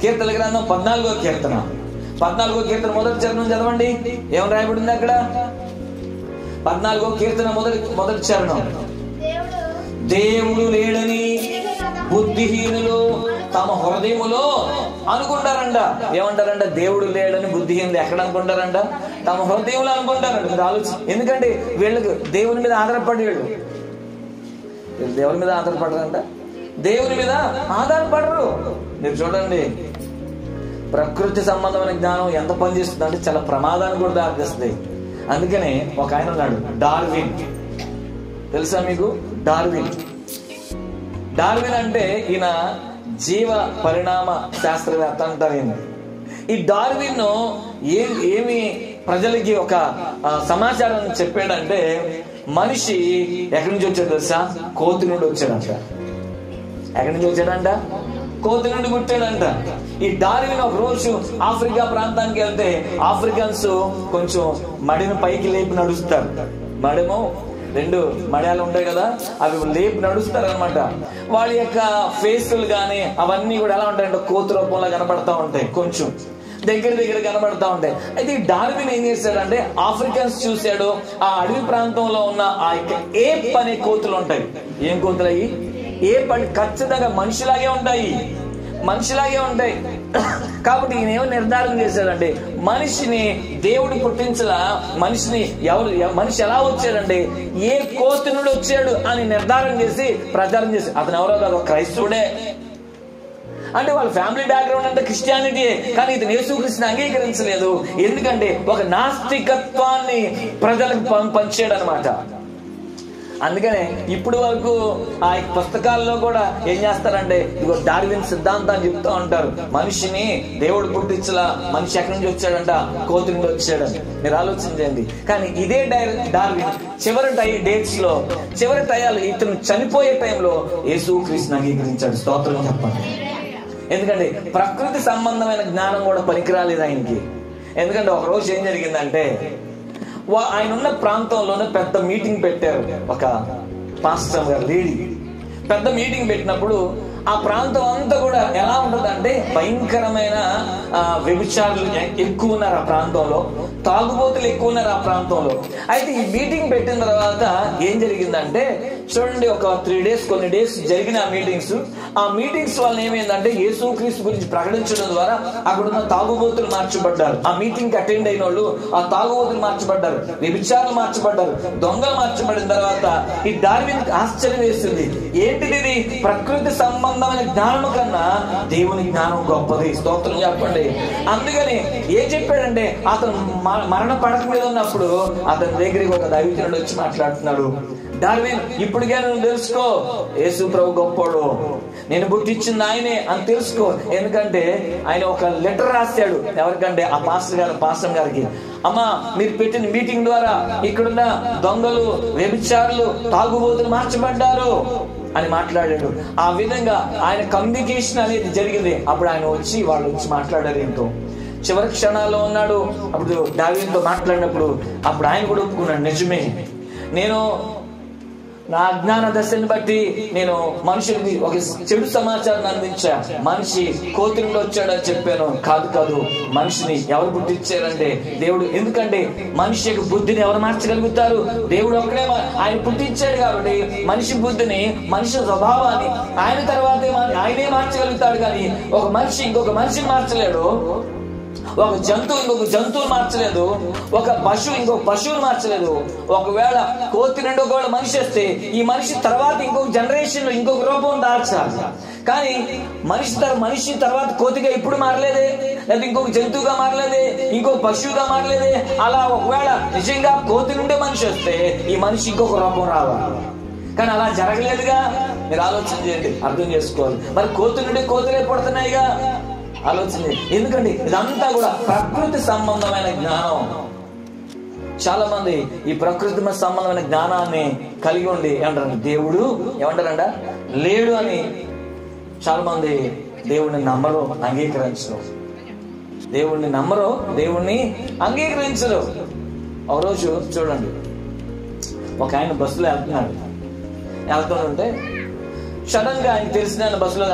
కీర్తన గ్రంథం 14వ కీర్తన 14వ కీర్తన మొదటి చరణం చదవండి. ఏమని రాయబడింది అక్కడ? 14వ కీర్తన మొదటి చరణం. దేవుడు లేడని బుద్ధిహీనులు తమ హృదయములో అనుకుంటారంట. ఏమంటారంట? దేవుడు లేడని బుద్ధిహీనులు ఎక్కడ అనుకుంటారంట? తమ హృదయంలో అనుకుంటారంట. మీరు ఆలోచన. ఎందుకంటే వీళ్ళకి దేవుని మీద ఆధారపడి, వీళ్ళు దేవుని మీద ఆధారపడరంట, దేవుని మీద ఆధారపడరు. మీరు చూడండి, ప్రకృతి సంబంధమైన జ్ఞానం ఎంత పనిచేస్తుంది అంటే చాలా ప్రమాదాన్ని కూడా దారితీస్తుంది. అందుకనే ఒక ఆయన ఉన్నాడు, డార్విన్. తెలుసా మీకు డార్విన్ అంటే ఈయన జీవ పరిణామ శాస్త్రవేత్త అంటారు. ఈ డార్విన్ ఏమి ప్రజలకి ఒక సమాచారం చెప్పాడంటే, మనిషి ఎక్కడి నుంచి వచ్చాడు తెలుసా? కోతి నుండి వచ్చాడంట. ఎక్కడి నుంచి వచ్చాడంట? కోతి నుండి పుట్టాడంట. ఈ డార్విన్ ఒక రోజు ఆఫ్రికా ప్రాంతానికి వెళ్తే, ఆఫ్రికన్స్ కొంచెం మడిని పైకి లేపి నడుస్తారు. మడేమో 2 మడాలు ఉంటాయి కదా, అవి లేపి నడుస్తారు అనమాట. వాళ్ళ యొక్క ఫేసులు కానీ అవన్నీ కూడా ఎలా ఉంటాయంటే కోతి రూపంలో కనపడతా ఉంటాయి, కొంచెం దగ్గర కనబడతా ఉంటాయి. అయితే ఈ డార్విన్ ఏం చేశాడంటే ఆఫ్రికన్స్ చూశాడు. ఆ అడవి ప్రాంతంలో ఉన్న ఆ యొక్క ఏప్ అనే కోతులు ఉంటాయి. ఏం కోతులు అయ్యి? ఏప్ అంటే ఖచ్చితంగా మనిషిలాగే ఉంటాయి. కాబట్టి ఈయన ఏమో నిర్ధారణ చేశాడంటే, మనిషిని దేవుడు పుట్టించలా, మనిషి ఎలా వచ్చాడంటే ఏ కోతి నుండి వచ్చాడు అని నిర్ధారణ చేసి ప్రచారం చేసి, అతను ఎవరో కాదు, క్రైస్తవుడే. అంటే వాళ్ళ ఫ్యామిలీ బ్యాక్గ్రౌండ్ అంతా క్రిస్టియానిటీయే, కానీ ఇతను యేసుక్రీస్తుని అంగీకరించలేదు. ఎందుకంటే ఒక నాస్తికత్వాన్ని ప్రజలకు పంచాడు అనమాట. అందుకనే ఇప్పుడు వరకు ఆ పుస్తకాల్లో కూడా ఏం చేస్తారంటే ఇదిగో డార్విన్ సిద్ధాంతాన్ని చెప్తూ ఉంటారు. మనిషిని దేవుడు పుట్టించలా, మనిషి ఎక్కడి నుంచి వచ్చాడంట? కోతి నుండి వచ్చాడని. మీరు ఆలోచించండి. కానీ ఇదే డార్విన్ చివరి టయాలు ఇతను చనిపోయే టైంలో యేసుక్రీస్తుని అంగీకరించాడు. స్తోత్రం చెప్పండి. ఎందుకంటే ప్రకృతి సంబంధమైన జ్ఞానం కూడా పనికిరాలేదు ఆయనకి. ఎందుకంటే ఒక రోజు ఏం జరిగిందంటే, ఆయన ఉన్న ప్రాంతంలోనే పెద్ద మీటింగ్ పెట్టారు. ఒక పాస్టర్ గారు లేడీ పెద్ద మీటింగ్ పెట్టినప్పుడు ఆ ప్రాంతం అంతా కూడా ఎలా ఉంటుందంటే భయంకరమైన వ్యభిచారులు ఎక్కువ ఉన్నారు ఆ ప్రాంతంలో, తాగుబోతులు ఎక్కువ ఉన్నారు ఆ ప్రాంతంలో. అయితే ఈ మీటింగ్ పెట్టిన తర్వాత ఏం జరిగిందంటే చూడండి, ఒక 3 days కొన్ని డేస్ జరిగిన ఆ మీటింగ్స్ వల్ల ఏమైందంటే యేసుక్రీస్తు గురించి ప్రకటించడం ద్వారా అక్కడున్న తాగుబోతులు మార్చబడ్డారు. ఆ మీటింగ్ అటెండ్ అయిన వాళ్ళు ఆ తాగుబోతులు మార్చబడ్డారు, వ్యభిచారులు మార్చబడ్డారు, దొంగలు మార్చబడిన తర్వాత ఈ డార్విన్ ఆశ్చర్యం వేస్తుంది. ఏంటిది? ప్రకృతి సంబంధమైన జ్ఞానం కన్నా దేవుని జ్ఞానం గొప్పది. స్తోత్రం చెప్పండి. అందుకని ఏం చెప్పాడంటే, అతను మరణ పడక మీద ఉన్నప్పుడు అతని దగ్గరికి ఒక దైవజనుడు వచ్చి మాట్లాడుతున్నాడు. డార్విన్ ఇప్పటికే నువ్వు తెలుసుకో, యేసు ప్రభు గొప్పోడు, నేను పుట్టించింది ఆయనే అని తెలుసుకో. ఎందుకంటే ఆయన ఒక లెటర్ రాశాడు ఎవరికంటే ఆ పాస్టర్ గారికి. అమ్మా, మీరు పెట్టిన మీటింగ్ ద్వారా ఇక్కడున్న దొంగలు, వ్యభిచారులు, తాగుబోతులు మార్చబడ్డారు అని మాట్లాడాడు. ఆ విధంగా ఆయన కమ్యూనికేషన్ అనేది జరిగింది. అప్పుడు ఆయన వాళ్ళు వచ్చి మాట్లాడారు. ఏంటో చివరి క్షణాల్లో ఉన్నాడు. అప్పుడు డార్విన్తో మాట్లాడినప్పుడు అప్పుడు ఆయన కూడా ఒప్పుకున్నాడు, నిజమే, నేను నా అజ్ఞాన దశని బట్టి నేను మనుషులకి ఒక చెడు సమాచారాన్ని అందించా. మనిషి కోతిలో వచ్చాడని చెప్పాను. కాదు, మనిషిని ఎవరు పుట్టించారంటే దేవుడు. ఎందుకంటే మనిషి యొక్క బుద్ధిని ఎవరు మార్చగలుగుతారు? దేవుడు ఒక్కడే. ఆయన పుట్టించాడు కాబట్టి మనిషి బుద్ధిని, మనిషి స్వభావాన్ని ఆయన తర్వాతే ఆయనే మార్చగలుగుతాడు. కానీ ఒక మనిషి ఇంకొక మనిషిని మార్చలేడు. ఒక జంతువు ఇంకొక జంతువుని మార్చలేదు. ఒక పశువు ఇంకొక పశువుని మార్చలేదు. ఒకవేళ కోతి నుండి ఒకవేళ మనిషి వస్తే ఈ మనిషి తర్వాత ఇంకొక జనరేషన్ లో ఇంకొక రూపం దాల్చాలి. కానీ మనిషి తర్వాత కోతిగా ఇప్పుడు మారలేదే, లేదా ఇంకొక జంతువుగా మారలేదే, ఇంకొక పశువుగా మారలేదే. అలా ఒకవేళ నిజంగా కోతి నుండే మనిషి వస్తే ఈ మనిషి ఇంకొక రూపం రావాలి. కానీ అలా జరగలేదుగా. మీరు ఆలోచన చేయండి, అర్థం చేసుకోవాలి. మరి కోతి నుండి కోతులే పుడుతున్నాయిగా. ఆలోచన. ఎందుకంటే ఇదంతా కూడా ప్రకృతి సంబంధమైన జ్ఞానం. చాలా మంది ఈ ప్రకృతి సంబంధమైన జ్ఞానాన్ని కలిగి ఉండి ఏమంటారు, దేవుడు ఏమంటారంట లేడు అని. చాలా మంది దేవుడిని నమ్మరు, అంగీకరించరు. దేవుడిని నమ్మరు, దేవుణ్ణి అంగీకరించరు. ఒక రోజు చూడండి, ఒక ఆయన బస్సులో వెళ్తుంటే సడన్ గా ఆయన తెలిసిన ఆయన బస్సులో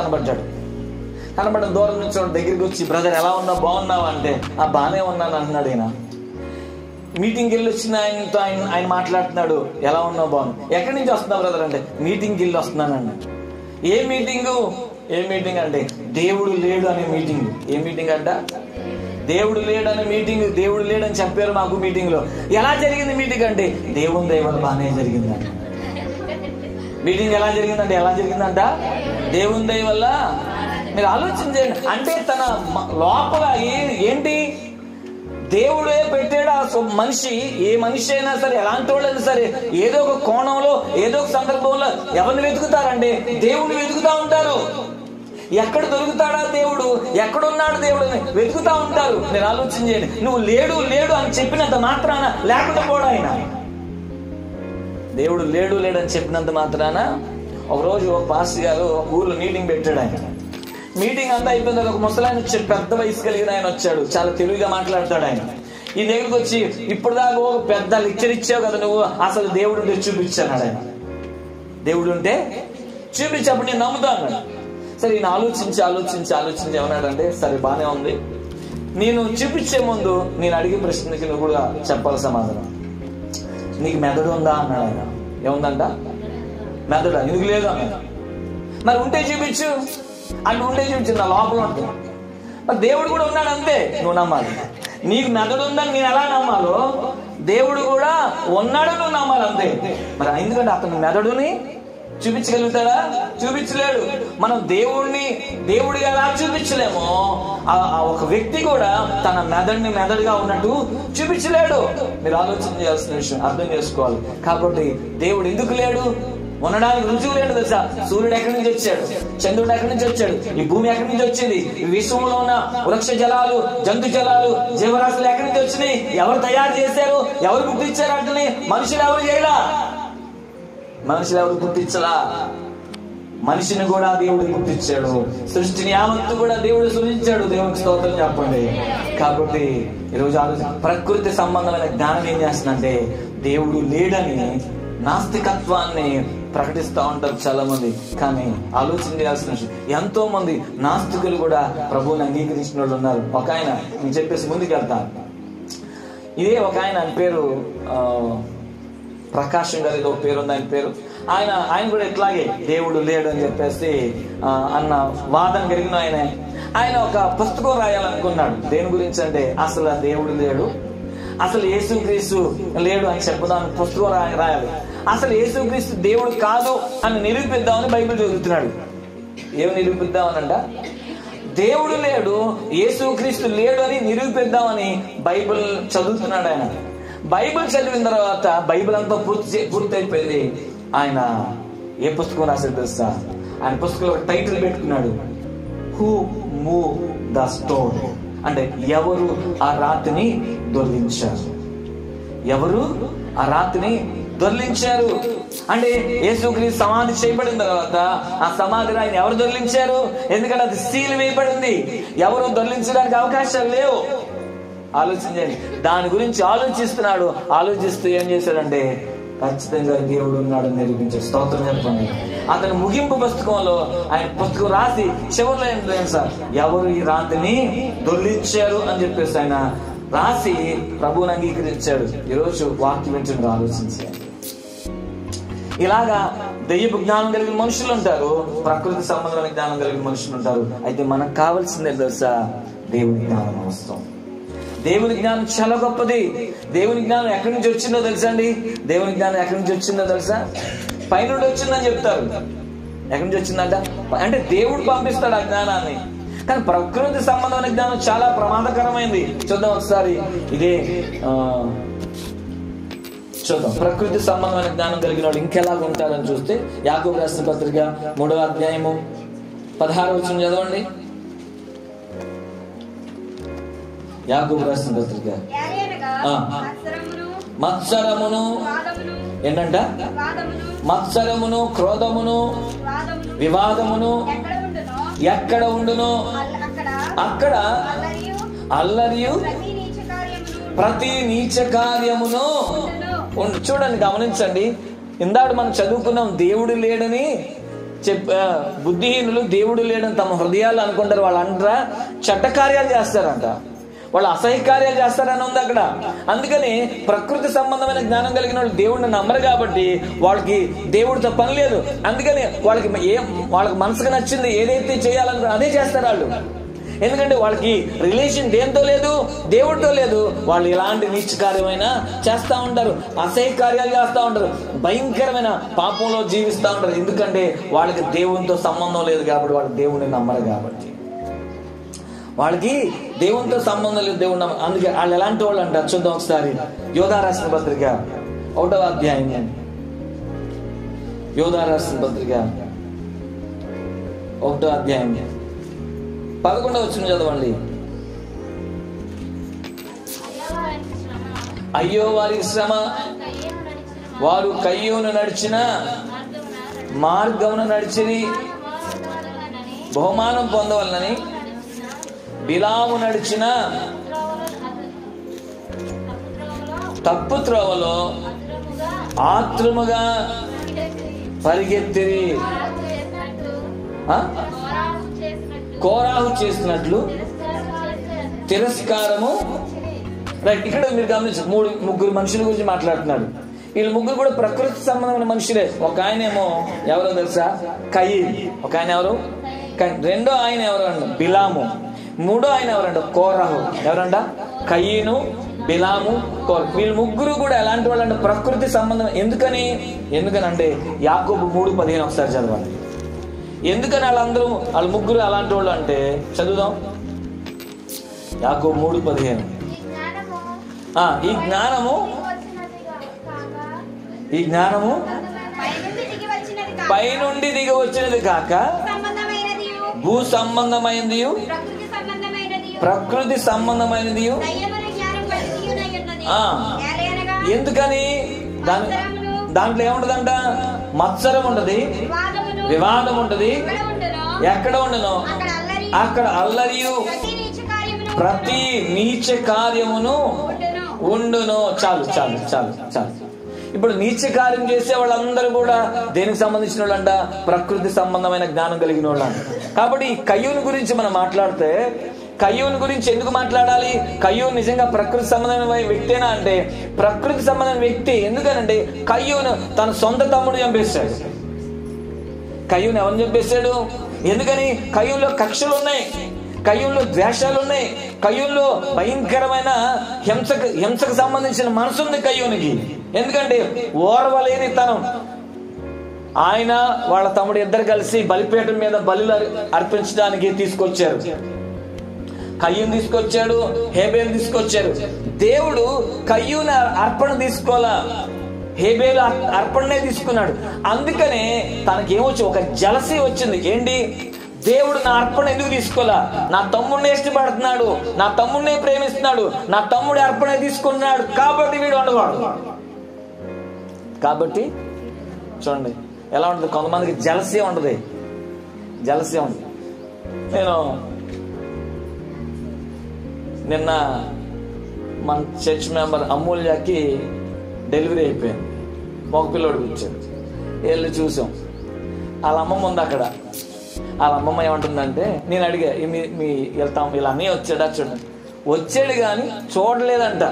కనబడడం దూరం నుంచి దగ్గరికి వచ్చి, బ్రదర్ ఎలా ఉన్నావు, బాగున్నావా అంటే, బాగానే ఉన్నాను అంటున్నాడు. ఆయన మీటింగ్కి వెళ్ళి వచ్చిన ఆయనతో ఆయన మాట్లాడుతున్నాడు, ఎలా ఉన్నావు, బాగున్నావు, ఎక్కడి నుంచి వస్తున్నావు బ్రదర్ అంటే, మీటింగ్కి వెళ్ళి వస్తున్నానండి. ఏ మీటింగ్ అంటే దేవుడు లేడు అనే మీటింగ్. ఏ మీటింగ్ అంట? దేవుడు లేడు అనే మీటింగ్. దేవుడు లేడని చెప్పారు మాకు మీటింగ్ లో. ఎలా జరిగింది మీటింగ్ అంటే, దేవుని దయ వల్ల బాగానే జరిగిందంట. మీటింగ్ ఎలా జరిగిందంట? దేవుని దయ వల్ల. మీరు ఆలోచన చేయండి. అంటే తన లోపల ఏంటి, దేవుడే పెట్టాడు. ఆ మనిషి, ఏ మనిషి అయినా సరే, ఎలాంటి వాళ్ళైనా సరే, ఏదో ఒక కోణంలో, ఏదో ఒక సందర్భంలో ఎవరిని వెతుకుతారంటే దేవుడిని వెతుకుతా ఉంటారు. ఎక్కడ దొరుకుతాడా దేవుడు, ఎక్కడున్నాడు దేవుడు అని వెతుకుతా ఉంటారు. నేను ఆలోచన చేయండి. నువ్వు లేడు అని చెప్పినంత మాత్రాన లేకుండా పోడా ఆయన. దేవుడు లేడు అని చెప్పినంత మాత్రాన. ఒకరోజు ఒక పాస్టర్ గారు ఒక ఊర్లో మీటింగ్ పెట్టాడు. ఆయన మీటింగ్ అంతా అయిపోయిన తర్వాత ఒక ముసలాయన వచ్చాడు, పెద్ద వయసు కలిగిన ఆయన వచ్చాడు. చాలా తెలుగుగా మాట్లాడతాడు. ఆయన ఈ దగ్గరకు వచ్చి, ఇప్పుడు దాకా ఒక పెద్ద లెక్చర్ ఇచ్చావు కదా నువ్వు, అసలు దేవుడు ఉంటే చూపించాడు. ఆయన దేవుడు ఉంటే చూపించప్పుడు నేను నమ్ముతా అన్నాడు. సరే ఈయన ఆలోచించి ఏమన్నాడంటే, సరే బానే ఉంది, నేను చూపించే ముందు నేను అడిగే ప్రశ్నకి నువ్వు కూడా చెప్పాలి సమాధానం. నీకు మెదడు ఉందా అన్నాడు. ఆయన ఏముందంట? మెదడు. ఎందుకు లేదు అన్నాడు. మరి ఉంటే చూపించు అంటే, ఉంటే చూపించు, నా లోపల ఉంటుంది. మరి దేవుడు కూడా ఉన్నాడు అంతే, నువ్వు నమ్మాలి. నీకు మెదడు ఉందని నేను ఎలా నమ్మాలో, దేవుడు కూడా ఉన్నాడు, నువ్వు నమ్మాలి అంతే. మరి ఎందుకంటే అతను మెదడుని చూపించగలుగుతాడా? చూపించలేడు. మనం దేవుడిగా ఎలా చూపించలేమో, ఒక వ్యక్తి కూడా తన మెదడుగా ఉన్నట్టు చూపించలేడు. మీరు ఆలోచన చేయాల్సిన విషయం, అర్థం చేసుకోవాలి. కాబట్టి దేవుడు ఎందుకు లేడు? ఉండడానికి రుజువు లేదు తెలుసా? సూర్యుడు ఎక్కడి నుంచి వచ్చాడు, చంద్రుడు ఎక్కడి నుంచి వచ్చాడు, ఈ భూమి ఎక్కడి నుంచి వచ్చింది, ఈ విశ్వంలో ఉన్న వృక్ష జలాలు, జంతు జలాలు, జీవరాశులు ఎక్కడి నుంచి వచ్చినాయి, ఎవరు తయారు చేశారు, ఎవరు పుట్టించారు అంటే మనుషులు ఎవరు చేయలా, మనుషులు ఎవరు పుట్టించలా. మనిషిని కూడా దేవుడు పుట్టించాడు. సృష్టిని యావత్తు కూడా దేవుడు సృష్టించాడు. దేవునికి స్తోత్రం చెప్పండి. కాబట్టి ఈరోజు ప్రకృతి సంబంధమైన జ్ఞానం ఏం చేస్తుందంటే, దేవుడు లేడని నాస్తికత్వాన్ని ప్రకటిస్తూ ఉంటారు చాలా మంది. కానీ ఆలోచన చేయాల్సిన విషయం, ఎంతో మంది నాస్తికులు కూడా ప్రభువుని అంగీకరించిన వాళ్ళు ఉన్నారు. ఒక ఆయన నేను చెప్పేసి ముందుకు వెళ్తాను. ఇదే ఒక ఆయన పేరు ప్రకాశం గారి ఏదో పేరు ఉంది, ఆయన పేరు. ఆయన కూడా ఇట్లాగే దేవుడు లేడు అని చెప్పేసి అన్న వాదన కలిగిన ఆయన ఒక పుస్తకం రాయాలనుకున్నాడు. దేని గురించి అంటే, అసలు దేవుడు లేడు, అసలు యేసుక్రీస్తు లేడు అని చెప్పడానికి పుస్తకం రాయాలి. అసలు యేసుక్రీస్తు దేవుడు కాదు అని నిరూపిద్దామని బైబిల్ చదువుతున్నాడు. ఏమి నిరూపిద్దామనంట? దేవుడు లేడు, యేసుక్రీస్తు లేడు అని నిరూపిద్దామని బైబిల్ చదువుతున్నాడు ఆయన. బైబిల్ చదివిన తర్వాత బైబిల్ అంతా పూర్తి అయిపోయింది. ఆయన ఏ పుస్తకం రాశాడు తెలుసా? ఆయన పుస్తకంలో టైటిల్ పెట్టుకున్నాడు, హూ మూవ్ ద స్టోన్. అంటే ఎవరు ఆ రాతిని దొర్లించారు, ఎవరు ఆ రాతిని దొర్లించారు. అంటే యేసుక్రీస్తు సమాధి చేయబడిన తర్వాత ఆ సమాధిని ఆయన ఎవరు దొర్లించారు? ఎందుకంటే అది సీల్ వేయబడింది, ఎవరు దొర్లించడానికి అవకాశాలు లేవు. ఆలోచించండి, దాని గురించి ఆలోచిస్తున్నాడు. ఆలోచిస్తూ ఏం చేశాడంటే ఖచ్చితంగా దేవుడు ఉన్నాడని నిరూపించాడు. స్తోత్రం చెప్పండి. అతను ముగింపు పుస్తకంలో ఆయన పుస్తకం రాసి చివరిలో ఏం సార్, ఎవరు ఈ రాతిని దొర్లించారు అని చెప్పేసి ఆయన రాసి ప్రభువుని అంగీకరించాడు. ఈరోజు వాక్యం వింటుండగా ఆలోచించాడు. ఇలాగా దెయ్యపు జ్ఞానం కలిగిన మనుషులు ఉంటారు, ప్రకృతి సంబంధమైన జ్ఞానం కలిగిన మనుషులు ఉంటారు. అయితే మనకు కావాల్సిందే తెలుసా? దేవుని జ్ఞానం అవసరం. దేవుని జ్ఞానం చాలా గొప్పది. దేవుని జ్ఞానం ఎక్కడి నుంచి వచ్చిందో తెలుసా అండి? దేవుని జ్ఞానం ఎక్కడి నుంచి వచ్చిందో తెలుసా? పైనుండి వచ్చిందని చెప్తారు. ఎక్కడి నుంచి వచ్చిందంట? అంటే దేవుడు పంపిస్తాడు ఆ జ్ఞానాన్ని. కానీ ప్రకృతి సంబంధమైన జ్ఞానం చాలా ప్రమాదకరమైంది. చూద్దాం ఒకసారి, ఇదే చూద్దాం. ప్రకృతి సంబంధమైన జ్ఞానం కలిగిన వాళ్ళు ఇంకెలాగ ఉంటారని చూస్తే, యాకోబు రాసిన పత్రిక 3వ అధ్యాయము 16వ వచనం చదవండి. యాకోబు రాసిన పత్రిక. మత్సరమును ఏంటంట? మత్సరమును, క్రోధమును, వివాదమును ఎక్కడ ఉండునో అక్కడ అల్లరియు ప్రతి నీచ కార్యమును. చూడండి, గమనించండి. ఇందాక మనం చదువుకున్నాం, దేవుడు లేడని బుద్ధిహీనులు దేవుడు లేడని తమ హృదయాలు అనుకుంటారు. వాళ్ళు అంటారా చెడ్డ కార్యాలు చేస్తారంట, వాళ్ళు అసహ్య కార్యాలు చేస్తారని ఉంది అక్కడ. అందుకని ప్రకృతి సంబంధమైన జ్ఞానం కలిగిన వాళ్ళు దేవుడిని నమ్మరు కాబట్టి వాళ్ళకి దేవుడితో పని లేదు. అందుకని వాళ్ళకి మనసుకు నచ్చింది ఏదైతే చేయాలనుకో అదే చేస్తారు వాళ్ళు. ఎందుకంటే వాళ్ళకి రిలేషన్ దేంతో లేదు, దేవుడితో లేదు. వాళ్ళు ఎలాంటి నీచ కార్యమైనా చేస్తూ ఉంటారు, అసహ్య కార్యాలు చేస్తూ ఉంటారు, భయంకరమైన పాపంలో జీవిస్తూ ఉంటారు. ఎందుకంటే వాళ్ళకి దేవునితో సంబంధం లేదు కాబట్టి, వాళ్ళు దేవుడిని నమ్మరు కాబట్టి. వాళ్ళకి దేవునితో సంబంధం లేదు, దేవుడు నమ్మరు. అందుకే వాళ్ళు ఎలాంటి వాళ్ళు అంటారు చూద్దాం ఒకసారి. యోధా రాసిన పత్రిక 1వ అధ్యాయం, యోధా రాసిన పత్రిక 1వ అధ్యాయం 11వ వచనం చదవండి. అయ్యో వారి శ్రమ, వారు కయ్యోను నడిచిన మార్గమును నడిచిరి, బహుమానం పొందవలనని బిలాము నడిచిన తప్పు త్రోవలో ఆత్రముగా పరిగెత్తిరి. కోరాహు చేసినట్లు తిరస్కారము. రైట్, ఇక్కడ మీరు గమనించారు, ముగ్గురు మనుషుల గురించి మాట్లాడుతున్నాడు. వీళ్ళు ముగ్గురు కూడా ప్రకృతి సంబంధమైన మనుషులే. ఒక ఆయన ఏమో ఎవరో తెలుసా? కయీన్. ఒక ఆయన ఎవరు? రెండో ఆయన ఎవరు అంట? బిలాము. మూడో ఆయన ఎవరంట? కోరాహు. ఎవరంట? కయీను, బిలాము, కోరాహు. వీళ్ళు ముగ్గురు కూడా ఎలాంటి వాళ్ళు అంటే ప్రకృతి సంబంధం. ఎందుకనంటే యాకోబు 3:15 ఒకసారి చదవాలి. ఎందుకని వాళ్ళ ముగ్గురు అలాంటి వాళ్ళు అంటే చదువుదాం. యాకోబు 3:15. ఈ జ్ఞానము పైనుండి దిగి వచ్చినది కాక భూ సంబంధమైనది, ప్రకృతి సంబంధమైనది. ఎందుకని దాంట్లో ఏముంటదంట? మత్సరం ఉంటది, వివాదం ఉంటది. ఎక్కడ ఉండను అక్కడ అల్లరియు ప్రతి నీచ కార్యమును ఉండును. చాలు చాలు చాలు చాలు. ఇప్పుడు నీచ కార్యం చేసే వాళ్ళందరూ కూడా దేనికి సంబంధించిన వాళ్ళంట? ప్రకృతి సంబంధమైన జ్ఞానం కలిగిన వాళ్ళంట. కాబట్టి ఈ కయ్యూను గురించి మనం మాట్లాడితే, కయ్యూను గురించి ఎందుకు మాట్లాడాలి? కయ్యూను నిజంగా ప్రకృతి సంబంధమైన వ్యక్తేనా అంటే ప్రకృతి సంబంధమైన వ్యక్తి. ఎందుకనంటే కయ్యూను తన సొంత తమ్ముడు చంపేశాడు. కయ్యూను ఎవరిని చంపేశాడు? ఎందుకని? కయ్యూన్లో కక్షలు ఉన్నాయి, కయ్యూన్లో ద్వేషాలు ఉన్నాయి, కయ్యూన్లో భయంకరమైన హింసకు సంబంధించిన మనసు ఉంది కయ్యూనికి. ఎందుకంటే ఓర్వలేని తనం. ఆయన వాళ్ళ తమ్ముడు ఇద్దరు కలిసి బలిపీఠం మీద బలులు అర్పించడానికి తీసుకొచ్చారు. కయ్యూను తీసుకొచ్చాడు, హేబేలు తీసుకొచ్చారు. దేవుడు కయ్యూను అర్పణ తీసుకోవాలా, హేబేలు అర్పణనే తీసుకున్నాడు. అందుకనే తనకేమొచ్చి ఒక జలసీ వచ్చింది. ఏంటి? దేవుడు నా అర్పణ ఎందుకు తీసుకోవాలా? నా తమ్ముడినే ఇష్టపడుతున్నాడు, నా తమ్ముడినే ప్రేమిస్తున్నాడు, నా తమ్ముడి అర్పణ తీసుకున్నాడు కాబట్టి వీడు వండకూడదు. కాబట్టి చూడండి ఎలా ఉంటుంది. కొంతమందికి జలసీ ఉంటుంది, జలసీ ఉంటుంది. నేను నిన్న మన చర్చ్ మెంబర్ అమూల్యకి డెలివరీ అయిపోయింది. మగ పిల్లోడు వచ్చాడు, వెళ్ళి చూసాం. వాళ్ళ అమ్మమ్మ ఉంది అక్కడ. వాళ్ళ అమ్మమ్మ ఏమంటుందంటే, నేను అడిగా మీ వెళ్తాం వీళ్ళ అన్నయ్య వచ్చాడా చూడండి. వచ్చాడు కానీ చూడలేదంట.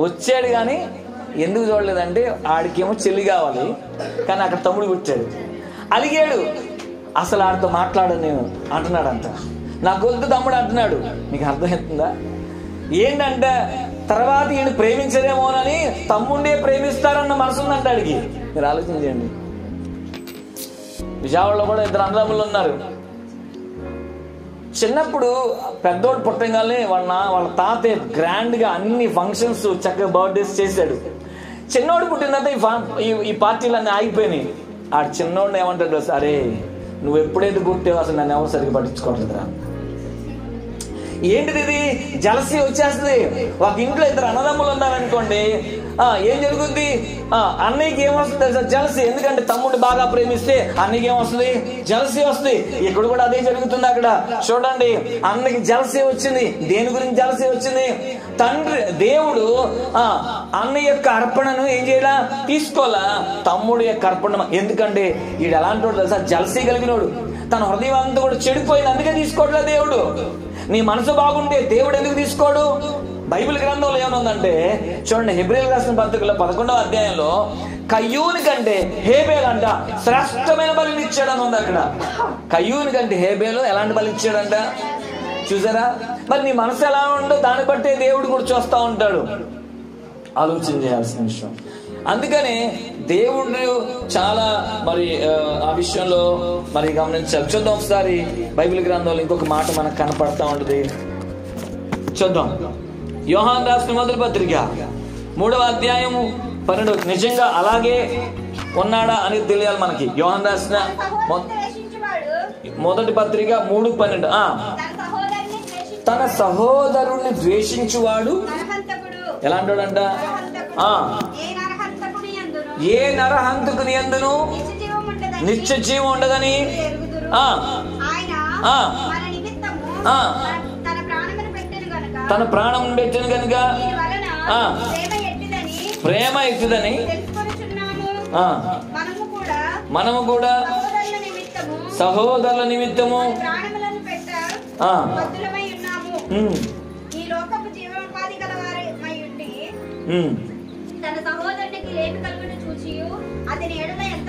వచ్చాడు కానీ ఎందుకు చూడలేదంటే ఆడికేమో చెల్లి కావాలి, కానీ అక్కడ తమ్ముడు పుట్టాడు. అలిగాడు, అసలు ఆడితో మాట్లాడను నేను అంటున్నాడంట. నాకు వద్దు తమ్ముడు అంటున్నాడు. మీకు అర్థమవుతుందా? ఏంటంటే తర్వాత ఈయన ప్రేమించదేమోనని తమ్ముడే ప్రేమిస్తారన్న మనసు ఉందంట ఆడికి. మీరు ఆలోచించండి. విజయవాడలో కూడా 2 అన్నదమ్ములు ఉన్నారు. చిన్నప్పుడు పెద్దోడు పుట్టగానే వాళ్ళ తాతయ్య గ్రాండ్ గా అన్ని ఫంక్షన్స్ చక్కగా బర్త్డేస్ చేశాడు. చిన్నోడు పుట్టిన తర్వాత ఈ పార్టీలన్నీ ఆగిపోయినాయి. ఆ చిన్నోడిని ఏమంటాడు, అరే నువ్వు ఎప్పుడైతే పుట్టావో అసలు నన్ను ఎవరు సరిగ్గా పట్టించుకోవట్లేదురా. ఏంటిది? ఇది జలసీ వచ్చేస్తుంది. ఒక ఇంట్లో 2 అన్నదమ్ములు ఉన్నారనుకోండి, ఏం జరుగుద్ది? అన్నయ్యకి ఏమొస్తుంది తెలుసా? జలసీ. ఎందుకంటే తమ్ముడు బాగా ప్రేమిస్తే అన్నయ్యకి ఏమొస్తుంది? జలసీ వస్తుంది. ఇక్కడ కూడా అదే జరుగుతుంది. అక్కడ చూడండి, అన్నకి జలసీ వచ్చింది. దేని గురించి జలసీ వచ్చింది? తండ్రి దేవుడు అన్నయ్య యొక్క అర్పణను ఏం చేయాలా? తీసుకోవాలా? తమ్ముడు యొక్క అర్పణ. ఎందుకంటే వీడు ఎలాంటి వాడు తెలుసా? జలసీ కలిగినోడు. తన హృదయం అంతా కూడా చెడిపోయింది, అందుకే తీసుకోవట్లే దేవుడు. నీ మనసు బాగుంటే దేవుడు ఎందుకు తీసుకోడు? బైబిల్ గ్రంథంలో ఏమనుందంటే చూడండి, హెబ్రీయులకు రాసిన పత్రికలో 11వ అధ్యాయంలో కయ్యూని కంటే హేబేలు అంట శ్రేష్టమైన బలిని ఇచ్చాడని ఉంది. అక్కడ కయ్యూని కంటే హేబేలు ఎలాంటి బలి ఇచ్చాడంట చూసారా? మరి నీ మనసు ఎలా ఉండో దాన్ని బట్టే దేవుడు కూడా చూస్తూ ఉంటాడు. ఆలోచన చేయాల్సిన విషయం. అందుకని దేవుడు చాలా మరి ఆ విషయంలో మరి గమనించాలి. చూద్దాం ఒకసారి బైబిల్ గ్రంథంలో ఇంకొక మాట మనకు కనపడతా ఉంటుంది. చూద్దాం. యోహాను రాసిన మొదటి పత్రిక 3వ అధ్యాయము 12. నిజంగా అలాగే ఉన్నాడా అని తెలియాలి మనకి. యోహాను రాసిన మొదటి పత్రిక 3:12. తన సహోదరుణ్ణి ద్వేషించువాడు ఎలాంటోడంట? ఏ నరహంతకుని యందును నిత్య జీవం ఉండదని తన ప్రాణం పెట్టిన కనుక ప్రేమ ఎత్తుదని మనము కూడా సహోదరుల నిమిత్తము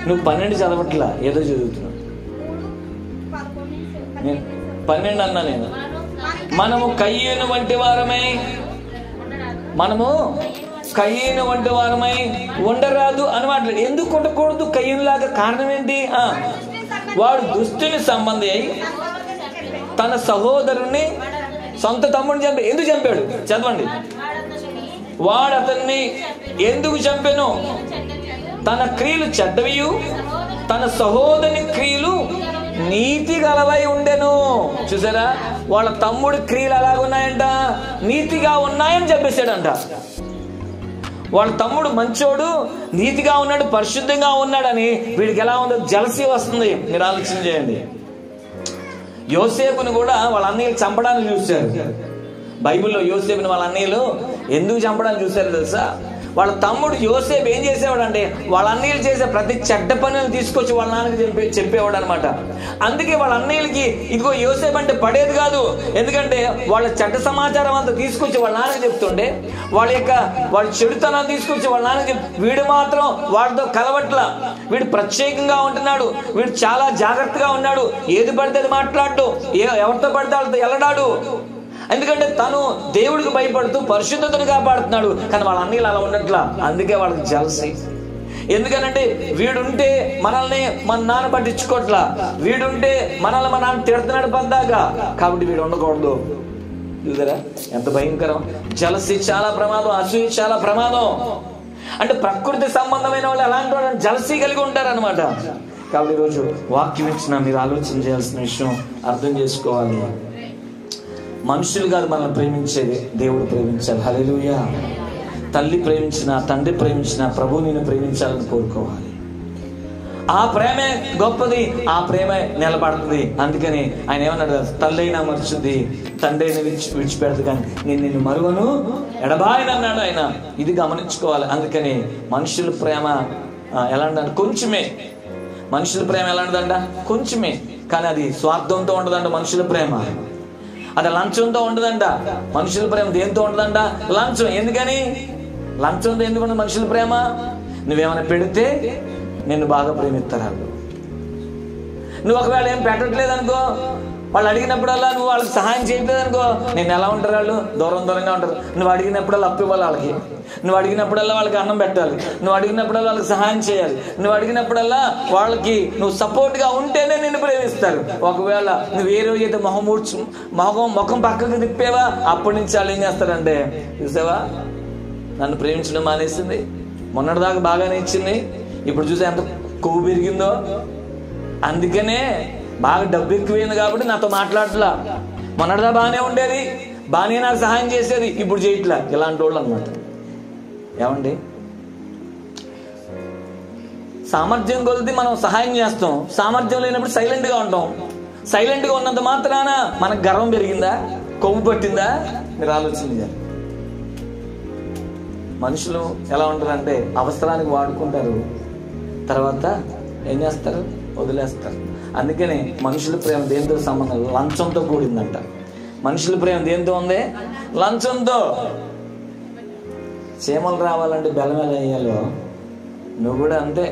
నువ్వు 12 చదవట్లా, ఏదో చదువుతున్నావు. 12 అన్నా నేను. మనము కయ్యూను వంటి వారమై ఉండరాదు అని మాట్లాడు. ఎందుకు ఉండకూడదు కయ్యూనులాగా? కారణం ఏంటి? వాడు దుష్టుని సంబంధి అయి తన సహోదరుణ్ణి సొంత తమ్ముడిని చంపాడు. ఎందుకు చంపాడు? చదవండి. వాడు అతన్ని ఎందుకు చంపాను? తన క్రియలు చెడ్డవియు తన సహోదరుని క్రియలు నీతి గలవై ఉండెను. చూసారా? వాళ్ళ తమ్ముడి క్రియలు ఎలాగున్నాయంట? నీతిగా ఉన్నాయని చెప్పేశాడంట. వాళ్ళ తమ్ముడు మంచోడు, నీతిగా ఉన్నాడు, పరిశుద్ధంగా ఉన్నాడని వీడికి ఎలా ఉందో జలసీ వస్తుంది. మీరు ఆలోచన చేయండి. యోసేపుని కూడా వాళ్ళ అన్నయ్యలు చంపడానికి చూశారు. బైబిల్లో యోసేపుని వాళ్ళ అన్నయ్యలు ఎందుకు చంపడానికి చూశారు తెలుసా? వాళ్ళ తమ్ముడు యోసేపు ఏం చేసేవాడు అంటే వాళ్ళ అన్నయ్యలు చేసే ప్రతి చెడ్డ పనులు తీసుకొచ్చి వాళ్ళ నాన్నకి చెప్పేవాడు అనమాట. అందుకే వాళ్ళ అన్నయ్యలకి ఇదిగో యోసేపు అంటే పడేది కాదు. ఎందుకంటే వాళ్ళ చెడ్డ సమాచారం అంతా తీసుకొచ్చి వాళ్ళ నాన్నకి చెప్తుండే, వాళ్ళ చెడుతనాన్ని తీసుకొచ్చి వాళ్ళ నాన్నకి వీడు మాత్రం వాడితో కలవట్ల, వీడు ప్రత్యేకంగా ఉంటున్నాడు, వీడు చాలా జాగ్రత్తగా ఉన్నాడు, ఏది పడితే అది మాట్లాడు, ఎవరితో పడితే వాళ్ళతో వెళ్ళడాడు. ఎందుకంటే తను దేవుడికి భయపడుతూ పరిశుద్ధతను కాపాడుతున్నాడు. కానీ వాళ్ళ అన్నయ్యలు అలా ఉండట్లా. అందుకే వాళ్ళకి జలసీ. ఎందుకనంటే వీడుంటే మనల్ని మన నాన్న పట్టించుకోవట్లా, వీడుంటే మనల్ని మన నాన్న తిడుతున్నాడు పద్దాక, కాబట్టి వీడు ఉండకూడదు. చూసారా ఎంత భయంకరం? జలసీ చాలా ప్రమాదం, అసూయ చాలా ప్రమాదం. అంటే ప్రకృతి సంబంధమైన వాళ్ళు ఎలాంటి వాళ్ళు జలసీ కలిగి ఉంటారనమాట. కాబట్టి ఈరోజు వాక్యం ఇచ్చిన మీరు ఆలోచన చేయాల్సిన విషయం అర్థం చేసుకోవాలి. మనుషులు కాదు మనల్ని ప్రేమించేది, దేవుడు ప్రేమించాలి. హల్లెలూయా. తల్లి ప్రేమించిన, తండ్రి ప్రేమించిన, ప్రభు నిన్ను ప్రేమించాలని కోరుకోవాలి. ఆ ప్రేమే గొప్పది, ఆ ప్రేమే నిలబడుతుంది. అందుకని ఆయన ఏమన్నాడు, తల్లి అయినా మర్చుద్ది, తండ్రి అయినా విడిచిపెడదు, కానీ నేను నిన్ను మరువను ఎడబాయనన్నాడు ఆయన. ఇది గమనించుకోవాలి. అందుకని మనుషుల ప్రేమ ఎలాంటిదంట, కొంచెమే. మనుషుల ప్రేమ ఎలాంటిదంట, కొంచెమే. కానీ అది స్వార్థంతో ఉండదంట మనుషుల ప్రేమ. అది లంచంతో ఉండదంట మనుషుల ప్రేమ. దేంతో ఉండదంట, లంచం. ఎందుకని లంచంతో ఎందుకు ఉండదు మనుషుల ప్రేమ? నువ్వేమైనా పెడితే నిన్ను బాగా ప్రేమిస్తారు వాళ్ళు. నువ్వు ఒకవేళ ఏం పెట్టట్లేదు అనుకో, వాళ్ళు అడిగినప్పుడల్లా నువ్వు వాళ్ళకి సహాయం చేయట్లేదు అనుకో, నేను ఎలా ఉంటారు వాళ్ళు, దూరంగా ఉంటారు. నువ్వు అడిగినప్పుడల్లా అప్పు ఇవ్వాలి వాళ్ళకి, నువ్వు అడిగినప్పుడల్లా వాళ్ళకి అన్నం పెట్టాలి, నువ్వు అడిగినప్పుడల్లా వాళ్ళకి సహాయం చేయాలి, నువ్వు అడిగినప్పుడల్లా వాళ్ళకి నువ్వు సపోర్ట్గా ఉంటేనే నిన్ను ప్రేమిస్తారు. ఒకవేళ నువ్వు ఏ రోజైతే ముఖం పక్కకు తిప్పేవా, అప్పటి నుంచి వాళ్ళు ఏం చేస్తారంటే, చూసావా నన్ను ప్రేమించడం మానేసింది, మొన్నటిదాకా బాగానే ఇచ్చింది, ఇప్పుడు చూసా ఎంత కొవ్వు పెరిగిందో, అందుకనే బాగా డబ్బు ఎక్కువైంది కాబట్టి నాతో మాట్లాడట్లా, మొన్నటిదా బాగానే ఉండేది, బాగానే నాకు సహాయం చేసేది, ఇప్పుడు చేయట్లా. ఇలాంటి వాళ్ళు అనమాట. ఏమండి, సామర్థ్యం కొలిది మనం సహాయం చేస్తాం, సామర్థ్యం లేనప్పుడు సైలెంట్గా ఉంటాం. సైలెంట్గా ఉన్నంత మాత్రాన మనకు గర్వం పెరిగిందా, కొవ్వు పట్టిందా? మీరు ఆలోచించారు. మనుషులు ఎలా ఉంటారంటే అవసరానికి వాడుకుంటారు, తర్వాత ఏం చేస్తారు, వదిలేస్తారు. అందుకని మనుషుల ప్రేమ దేంతో సంబంధం, లంచంతో కూడిందంట. మనుషుల ప్రేమ దేంతో ఉంది, లంచంతో. చీమలు రావాలంటే బెల్లం ఎలా వేయాలో నువ్వు కూడా అంతే.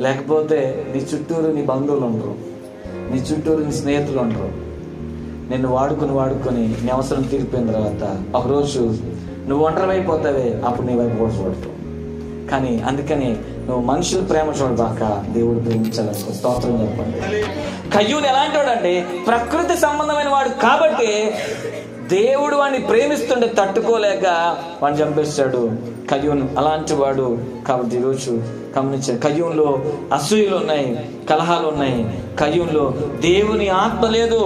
లేకపోతే నీ చుట్టూరు నీ బంధువులు ఉండరు, నీ చుట్టూరు నీ స్నేహితులు ఉండరు. నిన్ను వాడుకొని నీ అవసరం తీరిపోయిన తర్వాత ఒకరోజు నువ్వు ఒంటరి అయిపోతావే, అప్పుడు నీ వైపు కూడా చూడతావు. కానీ అందుకని నువ్వు మనుషుల ప్రేమ చూడబాక దేవుడు ప్రేమించాలనుకో. స్తోత్రం చెప్పండి. కయ్యూను ఎలాంటి వాడు అంటే ప్రకృతి సంబంధమైన వాడు కాబట్టి దేవుడు వాడిని ప్రేమిస్తుంటే తట్టుకోలేక వాడిని చంపేస్తాడు. కయ్యూను అలాంటి వాడు కాబట్టి ఈరోజు గమనించాడు. కయ్యూనులో అసూయలు ఉన్నాయి, కలహాలు ఉన్నాయి. కయ్యూనులో దేవుని ఆత్మ లేదు,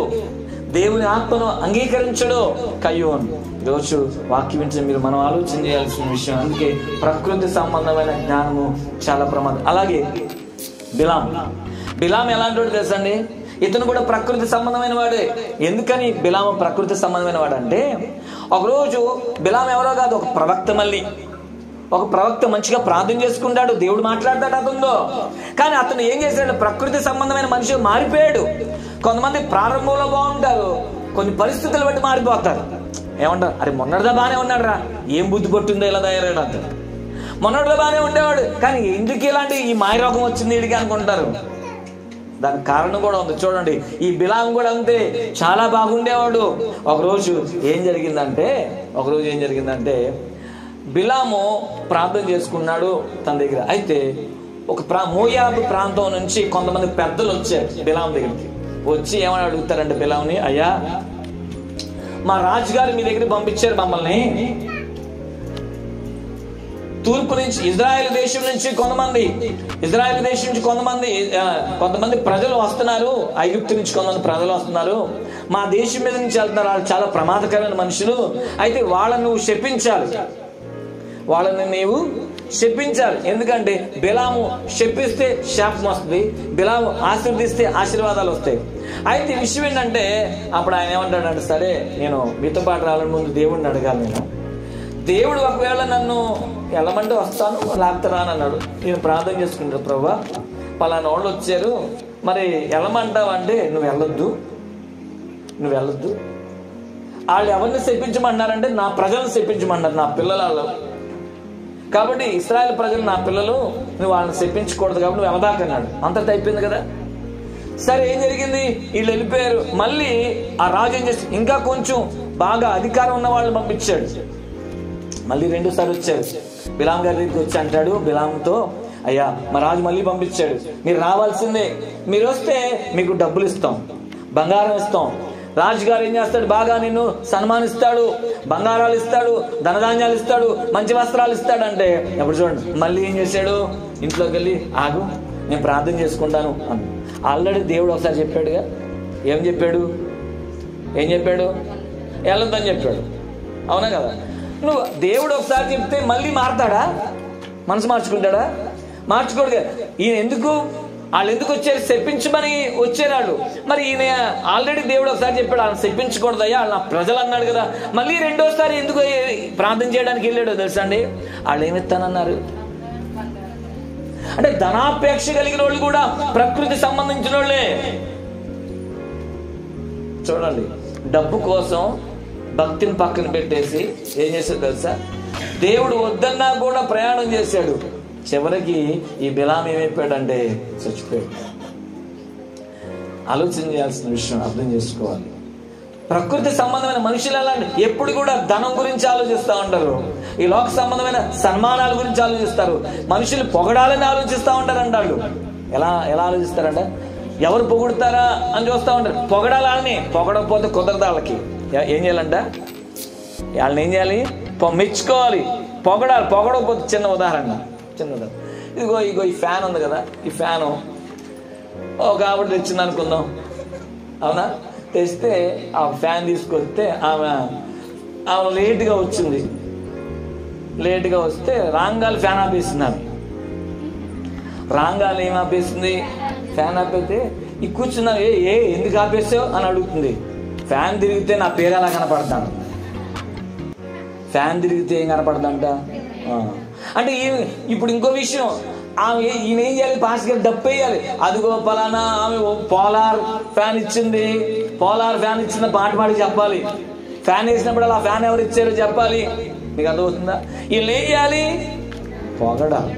దేవుని ఆత్మను అంగీకరించడు కయ్యూను. ఈరోజు వాక్యం వింటే మీరు మనం ఆలోచన చేయాల్సిన విషయం. అందుకే ప్రకృతి సంబంధమైన జ్ఞానము చాలా ప్రమాదం. అలాగే బిలాం ఎలాంటి వాడు తెలుసండి, ఇతను కూడా ప్రకృతి సంబంధమైన వాడే. ఎందుకని బిలాము ప్రకృతి సంబంధమైన వాడు అంటే, ఒకరోజు బిలాం ఎవరో కాదు, ఒక ప్రవక్త. మళ్ళీ ఒక ప్రవక్త మంచిగా ప్రార్థన చేసుకుంటాడు, దేవుడు మాట్లాడతాడు అతనితో. కానీ అతను ఏం చేశాడు, ప్రకృతి సంబంధమైన మనిషి మారిపోయాడు. కొంతమంది ప్రారంభంలో బాగుంటారు, కొన్ని పరిస్థితులు బట్టి మారిపోతారు. ఏమంటారు, అరే మొన్నటిదా బాగానే ఉన్నాడు రా, ఏం బుద్ధి పట్టిందో ఇలా తయారయ్యాడు అంటారు. మొన్నటిదా బాగానే ఉండేవాడు, కానీ ఎందుకు ఇలాంటి ఈ మాయ రోగం వచ్చింది వీడికి అనుకుంటారు. దానికి కారణం కూడా ఉంది. చూడండి, ఈ బిలాం కూడా అంతే, చాలా బాగుండేవాడు. ఒకరోజు ఏం జరిగిందంటే బిలాము ప్రార్థన చేసుకున్నాడు తన దగ్గర. అయితే ఒక మోయాబు ప్రాంతం నుంచి కొంతమంది పెద్దలు వచ్చారు బిలాం దగ్గరికి. వచ్చి ఏమని అడుగుతారంటే బిలాంని, అయ్యా మా రాజుగారు మీ దగ్గర పంపించారు మమ్మల్ని, తూర్పు నుంచి ఇజ్రాయెల్ దేశం నుంచి కొంతమంది ప్రజలు వస్తున్నారు, ఐగుప్తు నుంచి కొంతమంది ప్రజలు వస్తున్నారు, మా దేశం మీద నుంచి వెళ్తున్నారు, వాళ్ళు చాలా ప్రమాదకరమైన మనుషులు. అయితే వాళ్ళని నువ్వు శపించాలి. ఎందుకంటే బిలాము శపిస్తే శాపం వస్తుంది, బిలాము ఆశీర్వదిస్తే ఆశీర్వాదాలు వస్తాయి. అయితే ఈ విషయం ఏంటంటే అప్పుడు ఆయన ఏమంటాడంటే, సరే నేను మీతో పాటు రావాలని ముందు దేవుడిని అడగాలి. దేవుడు ఒకవేళ నన్ను వెళ్ళమంటే వస్తాను, లేకపోతే రానన్నాడు. నేను ప్రార్థన చేసుకుంటాను, ప్రభువా పలానా వాళ్ళు వచ్చారు, మరి వెళ్ళమంటావు అంటే నువ్వు వెళ్ళొద్దు. వాళ్ళు ఎవరిని శపించమన్నారంటే నా ప్రజలను శపించమన్నారు, నా పిల్లలు. కాబట్టి ఇశ్రాయేల్ ప్రజలు నా పిల్లలు, నువ్వు వాళ్ళని శపించకూడదు కాబట్టి నువ్వు వెళ్ళదాకన్నాడు. అంతటి అయిపోయింది కదా. సరే ఏం జరిగింది, వీళ్ళు వెళ్ళిపోయారు. మళ్ళీ ఆ రాజు ఏం చేసి ఇంకా కొంచెం బాగా అధికారం ఉన్న వాళ్ళని పంపించాడు. మళ్ళీ 2 సార్లు వచ్చారు. బిలాం గారి దగ్గరికి వచ్చి అంటాడు బిలాంతో, అయ్యా మా రాజు మళ్ళీ పంపించాడు, మీరు రావాల్సిందే, మీరు వస్తే మీకు డబ్బులు ఇస్తాం, బంగారం ఇస్తాం, రాజుగారు ఏం చేస్తాడు? బాగా నిన్ను సన్మానిస్తాడు, బంగారాలు ఇస్తాడు, ధనధాన్యాలు ఇస్తాడు, మంచి వస్త్రాలు ఇస్తాడు. అంటే ఎప్పుడు చూడండి మళ్ళీ ఏం చేశాడు? ఇంట్లోకి వెళ్ళి ఆగు, నేను ప్రార్థన చేసుకుంటాను అని ఆల్రెడీ దేవుడు ఒకసారి చెప్పాడుగా. ఏం చెప్పాడు? వెళ్ళొద్దని చెప్పాడు. అవునా కదా? నువ్వు దేవుడు ఒకసారి చెప్తే మళ్ళీ మారతాడా? మనసు మార్చుకుంటాడా? మార్చుకోడు కదా. ఈయన ఎందుకు, వాళ్ళు ఎందుకు వచ్చారు? చెప్పించమని వచ్చారు. మరి ఈయన ఆల్రెడీ దేవుడు ఒకసారి చెప్పాడు, వాళ్ళని చెప్పించకూడదయ్యా, వాళ్ళ ప్రజలు అన్నాడు కదా. మళ్ళీ రెండోసారి ఎందుకు ప్రార్థన చేయడానికి వెళ్ళాడో తెలుసా అండి? వాళ్ళు ఏమిస్తానన్నారు? అంటే ధనాపేక్ష కలిగిన వాళ్ళు కూడా ప్రకృతి సంబంధించిన వాళ్ళే. చూడండి, డబ్బు కోసం భక్తిని పక్కన పెట్టేసి ఏం చేశాడు తెలుసా? దేవుడు వద్దన్నా కూడా ప్రయాణం చేశాడు. చివరికి ఈ బిలాం ఏమైపోయాడంటే చచ్చిపోయాడు. ఆలోచన చేయాల్సిన విషయం, అర్థం చేసుకోవాలి. ప్రకృతి సంబంధమైన మనుషులు ఎలా ఎప్పుడు కూడా ధనం గురించి ఆలోచిస్తూ ఉంటారు. ఈ లోక సంబంధమైన సన్మానాల గురించి ఆలోచిస్తారు. మనుషులు పొగడాలని ఆలోచిస్తూ ఉంటారు అంటారు. ఎలా ఆలోచిస్తారంట? ఎవరు పొగుడతారా అని చూస్తూ ఉంటారు. పొగడాలని, పొగడకపోతే కుదరదు వాళ్ళకి. ఏం చేయాలంట? వాళ్ళని ఏం చేయాలి? మెచ్చుకోవాలి, పొగడాలి. పొగడకపోతే చిన్న ఉదాహరణ. ఇదిగో ఈ ఫ్యాన్ ఉంది కదా, ఈ ఫ్యాను ఒక ఆవిడ తెచ్చింది అనుకుందాం. అవునా? తెస్తే ఆ ఫ్యాన్ తీసుకొస్తే ఆమె లేట్గా వచ్చింది. లేట్గా వస్తే రాంగాలు ఫ్యాన్ ఆపేసింది. ఆమె రాంగాలు ఏం ఆపేసింది? ఫ్యాన్ ఆపేస్తే ఈ కూర్చున్నా ఎందుకు ఆపేసావు అని అడుగుతుంది. ఫ్యాన్ తిరిగితే నా పేరు ఎలా కనపడతాను? ఫ్యాన్ తిరిగితే ఏం కనపడదంట? అంటే ఇప్పుడు ఇంకో విషయం, ఆమె ఈయన ఏం చేయాలి? పాస్ గారు డబ్బు వేయాలి. అదిగో పలానా ఆమె పోలార్ ఫ్యాన్ ఇచ్చింది, పోలార్ ఫ్యాన్ ఇచ్చిన పాట పాడి చెప్పాలి. ఫ్యాన్ వేసినప్పుడు అలా ఫ్యాన్ ఎవరు ఇచ్చారో చెప్పాలి. మీకు అర్థమవుతుందా? వీళ్ళు ఏం చేయాలి? పొగడాలి.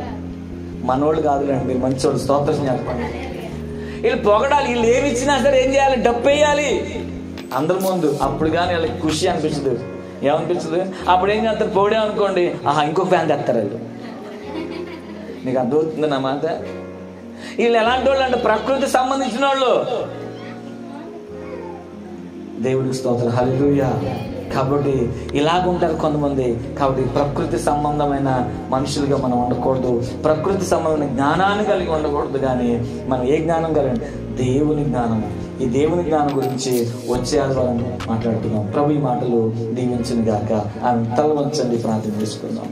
మనోళ్ళు కాదులేండి, మీరు మంచోళ్ళు, స్తోత్రం చెప్పండి. వీళ్ళు పొగడాలి. వీళ్ళు ఏమి ఇచ్చినా సరే ఏం చేయాలి? డబ్బు వేయాలి అందరి ముందు. అప్పుడు కానీ వాళ్ళకి ఖుషి అనిపించదు. ఏమనిపించదు? అప్పుడు ఏం చేస్తారు? పోడామనుకోండి, ఇంకొక ఫ్యాన్ తెస్తారు వాళ్ళు. నీకు అర్థమవుతుంది నా మాట? వీళ్ళు ఎలాంటి వాళ్ళు అంటే ప్రకృతి సంబంధించిన వాళ్ళు. దేవుడికి స్తోత్రం, హల్లెలూయా. కాబట్టి ఇలాగుంటారు కొంతమంది. కాబట్టి ప్రకృతి సంబంధమైన మనుషులుగా మనం ఉండకూడదు. ప్రకృతి సంబంధమైన జ్ఞానాన్ని కలిగి ఉండకూడదు. కానీ మనం ఏ జ్ఞానం కలిగి? దేవుని జ్ఞానము. ఈ దేవుని జ్ఞానం గురించి వచ్చే ఆదివారం మాట్లాడుతున్నాం. ప్రభు ఈ మాటలు దీవించును గాక. ఆయన తల వంచండి, ప్రార్థన చేసుకుందాం.